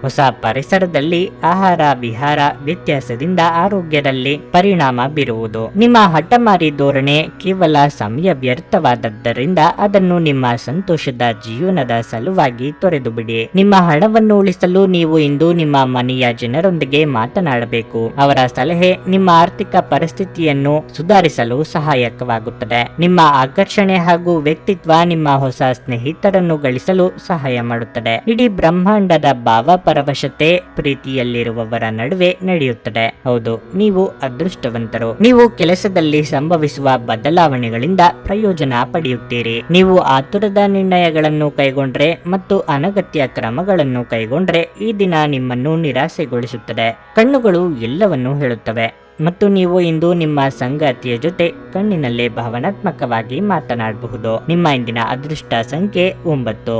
ಹೊಸ ಪರಿಸರದಲ್ಲಿ ಆಹಾರ ವಿಹಾರ ವ್ಯತ್ಯಾಸದಿಂದ ಆರೋಗ್ಯದಲ್ಲಿ ಪರಿಣಾಮ ಬೀರುವುದು. ನಿಮ್ಮ ಹಠಮಾರಿ ಧೋರಣೆ ಕೇವಲ ಸಮಯ ವ್ಯರ್ಥವಾದದ್ದರಿಂದ ಅದನ್ನು ನಿಮ್ಮ ಸಂತೋಷದ ಜೀವನದ ಸಲುವಾಗಿ ತೊರೆದು ಬಿಡಿ. ನಿಮ್ಮ ಹಣವನ್ನು ಉಳಿಸಲು ನೀವು ಇಂದು ನಿಮ್ಮ ಮನೆಯ ಜನರೊಂದಿಗೆ ಮಾತನಾಡಬೇಕು. ಅವರ ಸಲಹೆ ನಿಮ್ಮ ಆರ್ಥಿಕ ಪರಿಸ್ಥಿತಿಯನ್ನು ಸುಧಾರಿಸಲು ಸಹಾಯಕವಾಗುತ್ತದೆ. ನಿಮ್ಮ ಆಕರ್ಷಣೆ ಹಾಗೂ ವ್ಯಕ್ತಿತ್ವ ನಿಮ್ಮ ಹೊಸ ಸ್ನೇಹಿತರನ್ನು ಗಳಿಸಲು ಸಹಾಯ ಮಾಡುತ್ತದೆ. ಇಡೀ ಬ್ರಹ್ಮಾಂಡದ ಭಾವ ಪರವಶತೆ ಪ್ರೀತಿಯಲ್ಲಿರುವವರ ನಡುವೆ ನಡೆಯುತ್ತದೆ. ಹೌದು, ನೀವು ಅದೃಷ್ಟವಂತರು. ನೀವು ಕೆಲಸದಲ್ಲಿ ಸಂಭವಿಸುವ ಬದಲಾವಣೆಗಳಿಂದ ಪ್ರಯೋಜನ ಪಡೆಯುತ್ತೀರಿ. ನೀವು ಆತುರದ ನಿರ್ಣಯಗಳನ್ನು ಕೈಗೊಂಡ್ರೆ ಮತ್ತು ಅನಗತ್ಯ ಕ್ರಮಗಳನ್ನು ಕೈಗೊಂಡ್ರೆ ಈ ದಿನ ನಿಮ್ಮನ್ನು ನಿರಾಸೆಗೊಳಿಸುತ್ತದೆ. ಕಣ್ಣುಗಳು ಎಲ್ಲವನ್ನೂ ಹೇಳುತ್ತವೆ ಮತ್ತು ನೀವು ಇಂದು ನಿಮ್ಮ ಸಂಗಾತಿಯ ಜೊತೆ ಕಣ್ಣಿನಲ್ಲೇ ಭಾವನಾತ್ಮಕವಾಗಿ ಮಾತನಾಡಬಹುದು. ನಿಮ್ಮ ಇಂದಿನ ಅದೃಷ್ಟ ಸಂಖ್ಯೆ 9.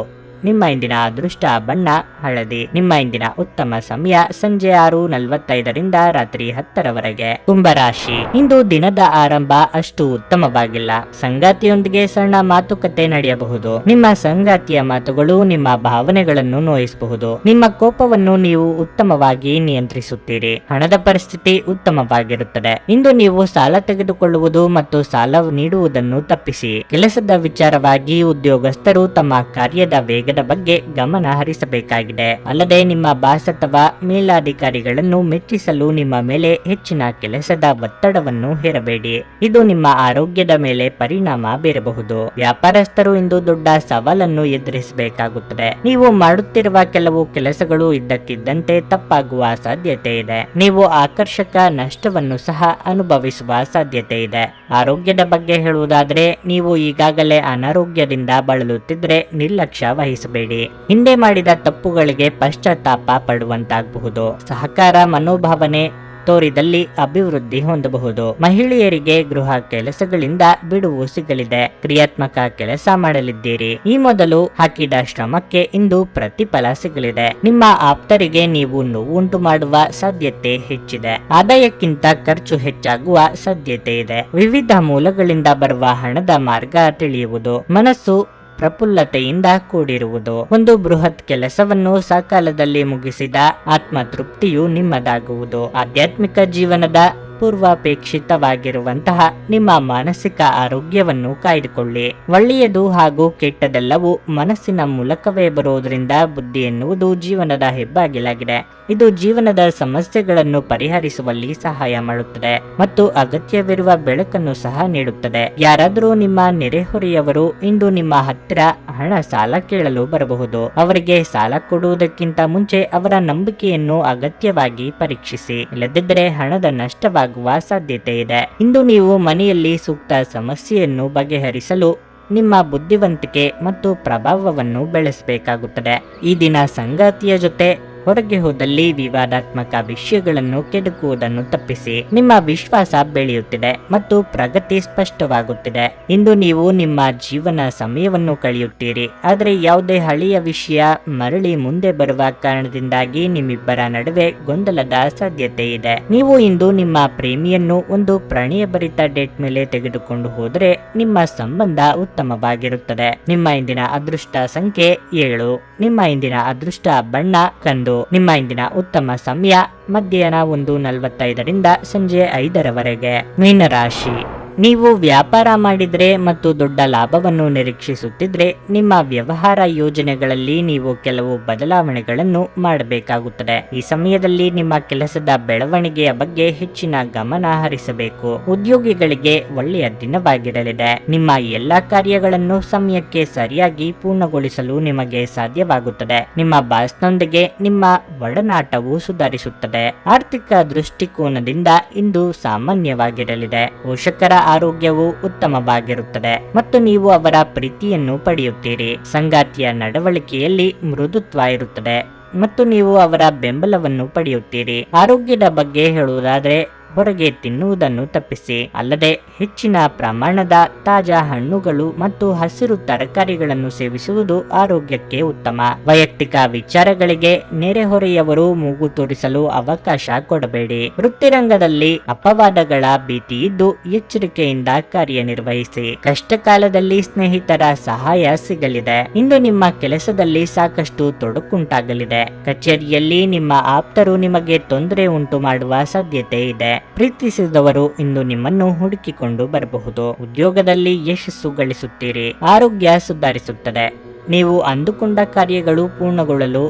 ನಿಮ್ಮ ಇಂದಿನ ಅದೃಷ್ಟ ಬಣ್ಣ ಹಳದಿ. ನಿಮ್ಮ ಇಂದಿನ ಉತ್ತಮ ಸಮಯ ಸಂಜೆ 6:45 ರಾತ್ರಿ 10 ಕುಂಭರಾಶಿ. ಇಂದು ದಿನದ ಆರಂಭ ಅಷ್ಟು ಉತ್ತಮವಾಗಿಲ್ಲ. ಸಂಗಾತಿಯೊಂದಿಗೆ ಸಣ್ಣ ಮಾತುಕತೆ ನಡೆಯಬಹುದು. ನಿಮ್ಮ ಸಂಗಾತಿಯ ಮಾತುಗಳು ನಿಮ್ಮ ಭಾವನೆಗಳನ್ನು ನೋಯಿಸಬಹುದು. ನಿಮ್ಮ ಕೋಪವನ್ನು ನೀವು ಉತ್ತಮವಾಗಿ ನಿಯಂತ್ರಿಸುತ್ತೀರಿ. ಹಣದ ಪರಿಸ್ಥಿತಿ ಉತ್ತಮವಾಗಿರುತ್ತದೆ. ಇಂದು ನೀವು ಸಾಲ ತೆಗೆದುಕೊಳ್ಳುವುದು ಮತ್ತು ಸಾಲ ನೀಡುವುದನ್ನು ತಪ್ಪಿಸಿ. ಕೆಲಸದ ವಿಚಾರವಾಗಿ ಉದ್ಯೋಗಸ್ಥರು ತಮ್ಮ ಕಾರ್ಯದ ವೇಗದ ಬಗ್ಗೆ ಗಮನ ಹರಿಸಬೇಕಾಗಿದೆ. ಅಲ್ಲದೆ ನಿಮ್ಮ ಬಾಸ್ ಅಥವಾ ಮೇಲಾಧಿಕಾರಿಗಳನ್ನು ಮೆಚ್ಚಿಸಲು ನಿಮ್ಮ ಮೇಲೆ ಹೆಚ್ಚಿನ ಕೆಲಸದ ಒತ್ತಡವನ್ನು ಹೇರಬೇಡಿ. ಇದು ನಿಮ್ಮ ಆರೋಗ್ಯದ ಮೇಲೆ ಪರಿಣಾಮ ಬೀರಬಹುದು. ವ್ಯಾಪಾರಸ್ಥರು ಇಂದು ದೊಡ್ಡ ಸವಾಲನ್ನು ಎದುರಿಸಬೇಕಾಗುತ್ತದೆ. ನೀವು ಮಾಡುತ್ತಿರುವ ಕೆಲವು ಕೆಲಸಗಳು ಇದ್ದಕ್ಕಿದ್ದಂತೆ ತಪ್ಪಾಗುವ ಸಾಧ್ಯತೆ ಇದೆ. ನೀವು ಆಕರ್ಷಕ ನಷ್ಟವನ್ನು ಸಹ ಅನುಭವಿಸುವ ಸಾಧ್ಯತೆ ಇದೆ. ಆರೋಗ್ಯದ ಬಗ್ಗೆ ಹೇಳುವುದಾದರೆ, ನೀವು ಈಗಾಗಲೇ ಅನಾರೋಗ್ಯದಿಂದ ಬಳಲುತ್ತಿದ್ರೆ ನಿರ್ಲಕ್ಷ್ಯ ವಹಿಸಬೇಡಿ. ಹಿಂದೆ ಮಾಡಿದ ತಪ್ಪುಗಳಿಗೆ ಪಶ್ಚಾತ್ತಾಪ ಪಡುವಂತಾಗಬಹುದು. ಸಹಕಾರ ಮನೋಭಾವನೆ ತೋರಿದಲ್ಲಿ ಅಭಿವೃದ್ಧಿ ಹೊಂದಬಹುದು. ಮಹಿಳೆಯರಿಗೆ ಗೃಹ ಕೆಲಸಗಳಿಂದ ಬಿಡುವು ಸಿಗಲಿದೆ. ಕ್ರಿಯಾತ್ಮಕ ಕೆಲಸ ಮಾಡಲಿದ್ದೀರಿ. ಈ ಮೊದಲು ಹಾಕಿದ ಶ್ರಮಕ್ಕೆ ಇಂದು ಪ್ರತಿಫಲ ಸಿಗಲಿದೆ. ನಿಮ್ಮ ಆಪ್ತರಿಗೆ ನೀವು ನೋವುಂಟು ಮಾಡುವ ಸಾಧ್ಯತೆ ಹೆಚ್ಚಿದೆ. ಆದಾಯಕ್ಕಿಂತ ಖರ್ಚು ಹೆಚ್ಚಾಗುವ ಸಾಧ್ಯತೆ ಇದೆ. ವಿವಿಧ ಮೂಲಗಳಿಂದ ಬರುವ ಹಣದ ಮಾರ್ಗ ತಿಳಿಯುವುದು. ಮನಸ್ಸು ಪ್ರಫುಲ್ಲತೆಯಿಂದ ಕೂಡಿರುವುದು. ಒಂದು ಬೃಹತ್ ಕೆಲಸವನ್ನು ಸಕಾಲದಲ್ಲಿ ಮುಗಿಸಿದ ಆತ್ಮತೃಪ್ತಿಯು ನಿಮ್ಮದಾಗುವುದು. ಆಧ್ಯಾತ್ಮಿಕ ಜೀವನದ ಪೂರ್ವಾಪೇಕ್ಷಿತವಾಗಿರುವಂತಹ ನಿಮ್ಮ ಮಾನಸಿಕ ಆರೋಗ್ಯವನ್ನು ಕಾಯ್ದುಕೊಳ್ಳಿ. ಒಳ್ಳೆಯದು ಹಾಗೂ ಕೆಟ್ಟದೆಲ್ಲವೂ ಮನಸ್ಸಿನ ಮೂಲಕವೇ ಬರುವುದರಿಂದ ಬುದ್ಧಿ ಎನ್ನುವುದು ಜೀವನದ ಹೆಬ್ಬಾಗಿಲಾಗಿದೆ. ಇದು ಜೀವನದ ಸಮಸ್ಯೆಗಳನ್ನು ಪರಿಹರಿಸುವಲ್ಲಿ ಸಹಾಯ ಮಾಡುತ್ತದೆ ಮತ್ತು ಅಗತ್ಯವಿರುವ ಬೆಳಕನ್ನು ಸಹ ನೀಡುತ್ತದೆ. ಯಾರಾದರೂ ನಿಮ್ಮ ನೆರೆಹೊರೆಯವರು ಇಂದು ನಿಮ್ಮ ಹತ್ತಿರ ಹಣ ಸಾಲ ಕೇಳಲು ಬರಬಹುದು. ಅವರಿಗೆ ಸಾಲ ಕೊಡುವುದಕ್ಕಿಂತ ಮುಂಚೆ ಅವರ ನಂಬಿಕೆಯನ್ನು ಅಗತ್ಯವಾಗಿ ಪರೀಕ್ಷಿಸಿ. ಇಲ್ಲದಿದ್ದರೆ ಹಣದ ನಷ್ಟವಾಗುವ ಸಾಧ್ಯತೆ ಇದೆ. ಇಂದು ನೀವು ಮನೆಯಲ್ಲಿ ಸೂಕ್ತ ಸಮಸ್ಯೆಯನ್ನು ಬಗೆಹರಿಸಲು ನಿಮ್ಮ ಬುದ್ಧಿವಂತಿಕೆ ಮತ್ತು ಪ್ರಭಾವವನ್ನು ಬೆಳೆಸಬೇಕಾಗುತ್ತದೆ. ಈ ದಿನ ಸಂಗಾತಿಯ ಜೊತೆ ಹೊರಗೆ ಹೋದಲ್ಲಿ ವಿವಾದಾತ್ಮಕ ವಿಷಯಗಳನ್ನು ಕೆದಕುವುದನ್ನು ತಪ್ಪಿಸಿ. ನಿಮ್ಮ ವಿಶ್ವಾಸ ಬೆಳೆಯುತ್ತಿದೆ ಮತ್ತು ಪ್ರಗತಿ ಸ್ಪಷ್ಟವಾಗುತ್ತಿದೆ. ಇಂದು ನೀವು ನಿಮ್ಮ ಜೀವನ ಸಮಯವನ್ನು ಕಳೆಯುತ್ತೀರಿ. ಆದರೆ ಯಾವುದೇ ಹಳೆಯ ವಿಷಯ ಮರಳಿ ಮುಂದೆ ಬರುವ ಕಾರಣದಿಂದಾಗಿ ನಿಮ್ಮಿಬ್ಬರ ನಡುವೆ ಗೊಂದಲದ ಸಾಧ್ಯತೆ ಇದೆ. ನೀವು ಇಂದು ನಿಮ್ಮ ಪ್ರೇಮಿಯನ್ನು ಒಂದು ಪ್ರಣಯಭರಿತ ಡೇಟ್ ಮೇಲೆ ತೆಗೆದುಕೊಂಡು ಹೋದರೆ ನಿಮ್ಮ ಸಂಬಂಧ ಉತ್ತಮವಾಗಿರುತ್ತದೆ. ನಿಮ್ಮ ಇಂದಿನ ಅದೃಷ್ಟ ಸಂಖ್ಯೆ 7. ನಿಮ್ಮ ಇಂದಿನ ಅದೃಷ್ಟ ಬಣ್ಣ ಕಂದು. ನಿಮ್ಮ ಇಂದಿನ ಉತ್ತಮ ಸಮಯ ಮಧ್ಯಾಹ್ನ 1:45 ಸಂಜೆ 5 ಮೀನರಾಶಿ. ನೀವು ವ್ಯಾಪಾರ ಮಾಡಿದ್ರೆ ಮತ್ತು ದೊಡ್ಡ ಲಾಭವನ್ನು ನಿರೀಕ್ಷಿಸುತ್ತಿದ್ರೆ ನಿಮ್ಮ ವ್ಯವಹಾರ ಯೋಜನೆಗಳಲ್ಲಿ ನೀವು ಕೆಲವು ಬದಲಾವಣೆಗಳನ್ನು ಮಾಡಬೇಕಾಗುತ್ತದೆ. ಈ ಸಮಯದಲ್ಲಿ ನಿಮ್ಮ ಕೆಲಸದ ಬೆಳವಣಿಗೆಯ ಬಗ್ಗೆ ಹೆಚ್ಚಿನ ಗಮನ ಹರಿಸಬೇಕು. ಉದ್ಯೋಗಿಗಳಿಗೆ ಒಳ್ಳೆಯ ದಿನವಾಗಿರಲಿದೆ. ನಿಮ್ಮ ಎಲ್ಲಾ ಕಾರ್ಯಗಳನ್ನು ಸಮಯಕ್ಕೆ ಸರಿಯಾಗಿ ಪೂರ್ಣಗೊಳಿಸಲು ನಿಮಗೆ ಸಾಧ್ಯವಾಗುತ್ತದೆ. ನಿಮ್ಮ ಬಾಸ್ನೊಂದಿಗೆ ನಿಮ್ಮ ಒಡನಾಟವು ಸುಧಾರಿಸುತ್ತದೆ. ಆರ್ಥಿಕ ದೃಷ್ಟಿಕೋನದಿಂದ ಇಂದು ಸಾಮಾನ್ಯವಾಗಿರಲಿದೆ. ಪೋಷಕರ ಆರೋಗ್ಯವು ಉತ್ತಮವಾಗಿರುತ್ತದೆ ಮತ್ತು ನೀವು ಅವರ ಪ್ರೀತಿಯನ್ನು ಪಡೆಯುತ್ತೀರಿ. ಸಂಗಾತಿಯ ನಡವಳಿಕೆಯಲ್ಲಿ ಮೃದುತ್ವ ಇರುತ್ತದೆ ಮತ್ತು ನೀವು ಅವರ ಬೆಂಬಲವನ್ನು ಪಡೆಯುತ್ತೀರಿ. ಆರೋಗ್ಯದ ಬಗ್ಗೆ ಹೇಳುವುದಾದರೆ, ಹೊರಗೆ ತಿನ್ನುವುದನ್ನು ತಪ್ಪಿಸಿ. ಅಲ್ಲದೆ ಹೆಚ್ಚಿನ ಪ್ರಮಾಣದ ತಾಜಾ ಹಣ್ಣುಗಳು ಮತ್ತು ಹಸಿರು ತರಕಾರಿಗಳನ್ನು ಸೇವಿಸುವುದು ಆರೋಗ್ಯಕ್ಕೆ ಉತ್ತಮ. ವೈಯಕ್ತಿಕ ವಿಚಾರಗಳಿಗೆ ನೆರೆಹೊರೆಯವರು ಮೂಗು ತೋರಿಸಲು ಅವಕಾಶ ಕೊಡಬೇಡಿ. ವೃತ್ತಿರಂಗದಲ್ಲಿ ಅಪವಾದಗಳ ಭೀತಿ ಇದ್ದು ಎಚ್ಚರಿಕೆಯಿಂದ ಕಾರ್ಯನಿರ್ವಹಿಸಿ. ಕಷ್ಟಕಾಲದಲ್ಲಿ ಸ್ನೇಹಿತರ ಸಹಾಯ ಸಿಗಲಿದೆ. ಇಂದು ನಿಮ್ಮ ಕೆಲಸದಲ್ಲಿ ಸಾಕಷ್ಟು ತೊಡಕುಂಟಾಗಲಿದೆ. ಕಚೇರಿಯಲ್ಲಿ ನಿಮ್ಮ ಆಪ್ತರು ನಿಮಗೆ ತೊಂದರೆ ಉಂಟು ಮಾಡುವ ಸಾಧ್ಯತೆ ಇದೆ. ಪ್ರೀತಿಸಿದವರು ಇಂದು ನಿಮ್ಮನ್ನು ಹುಡುಕಿಕೊಂಡು ಬರಬಹುದು. ಉದ್ಯೋಗದಲ್ಲಿ ಯಶಸ್ಸು ಗಳಿಸುತ್ತೀರಿ. ಆರೋಗ್ಯ ಸುಧಾರಿಸುತ್ತದೆ. ನೀವು ಅಂದುಕೊಂಡ ಕಾರ್ಯಗಳು ಪೂರ್ಣಗೊಳ್ಳಲು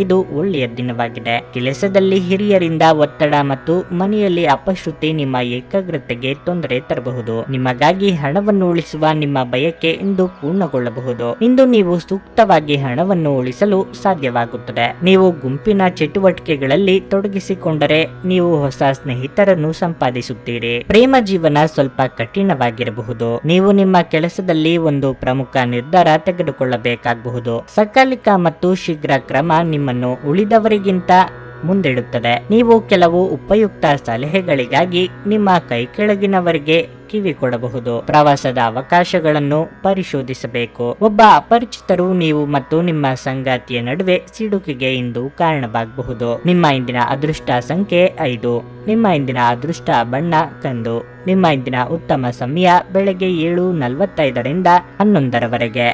ಇದು ಒಳ್ಳೆಯ ದಿನವಾಗಿದೆ. ಕೆಲಸದಲ್ಲಿ ಹಿರಿಯರಿಂದ ಒತ್ತಡ ಮತ್ತು ಮನೆಯಲ್ಲಿ ಅಪಶ್ರುತಿ ನಿಮ್ಮ ಏಕಾಗ್ರತೆಗೆ ತೊಂದರೆ ತರಬಹುದು. ನಿಮಗಾಗಿ ಹಣವನ್ನು ಉಳಿಸುವ ನಿಮ್ಮ ಬಯಕೆ ಇಂದು ಪೂರ್ಣಗೊಳ್ಳಬಹುದು. ಇಂದು ನೀವು ಸೂಕ್ತವಾಗಿ ಹಣವನ್ನು ಉಳಿಸಲು ಸಾಧ್ಯವಾಗುತ್ತದೆ. ನೀವು ಗುಂಪಿನ ಚಟುವಟಿಕೆಗಳಲ್ಲಿ ತೊಡಗಿಸಿಕೊಂಡರೆ ನೀವು ಹೊಸ ಸ್ನೇಹಿತರನ್ನು ಸಂಪಾದಿಸುತ್ತೀರಿ. ಪ್ರೇಮ ಜೀವನ ಸ್ವಲ್ಪ ಕಠಿಣವಾಗಿರಬಹುದು. ನೀವು ನಿಮ್ಮ ಕೆಲಸದಲ್ಲಿ ಒಂದು ಪ್ರಮುಖ ನಿರ್ಧಾರ ತೆಗೆದುಕೊಳ್ಳಬೇಕಾಗಬಹುದು. ಸಕಾಲಿಕ ಮತ್ತು ಶೀಘ್ರ ಕ್ರಮ ನಿಮ್ಮನ್ನು ಉಳಿದವರಿಗಿಂತ ಮುಂದಿಡುತ್ತದೆ. ನೀವು ಕೆಲವು ಉಪಯುಕ್ತ ಸಲಹೆಗಳಿಗಾಗಿ ನಿಮ್ಮ ಕೈ ಕೆಳಗಿನವರಿಗೆ ಕಿವಿ ಕೊಡಬಹುದು. ಪ್ರವಾಸದ ಅವಕಾಶಗಳನ್ನು ಪರಿಶೋಧಿಸಬೇಕು. ಒಬ್ಬ ಅಪರಿಚಿತರು ನೀವು ಮತ್ತು ನಿಮ್ಮ ಸಂಗಾತಿಯ ನಡುವೆ ಸಿಡುಕಿಗೆ ಇಂದು ಕಾರಣವಾಗಬಹುದು. ನಿಮ್ಮ ಇಂದಿನ ಅದೃಷ್ಟ ಸಂಖ್ಯೆ 5. ನಿಮ್ಮ ಇಂದಿನ ಅದೃಷ್ಟ ಬಣ್ಣ ಕಂದು. ನಿಮ್ಮ ಇಂದಿನ ಉತ್ತಮ ಸಮಯ ಬೆಳಗ್ಗೆ 7:45 ರಿಂದ 11 ರವರೆಗೆ.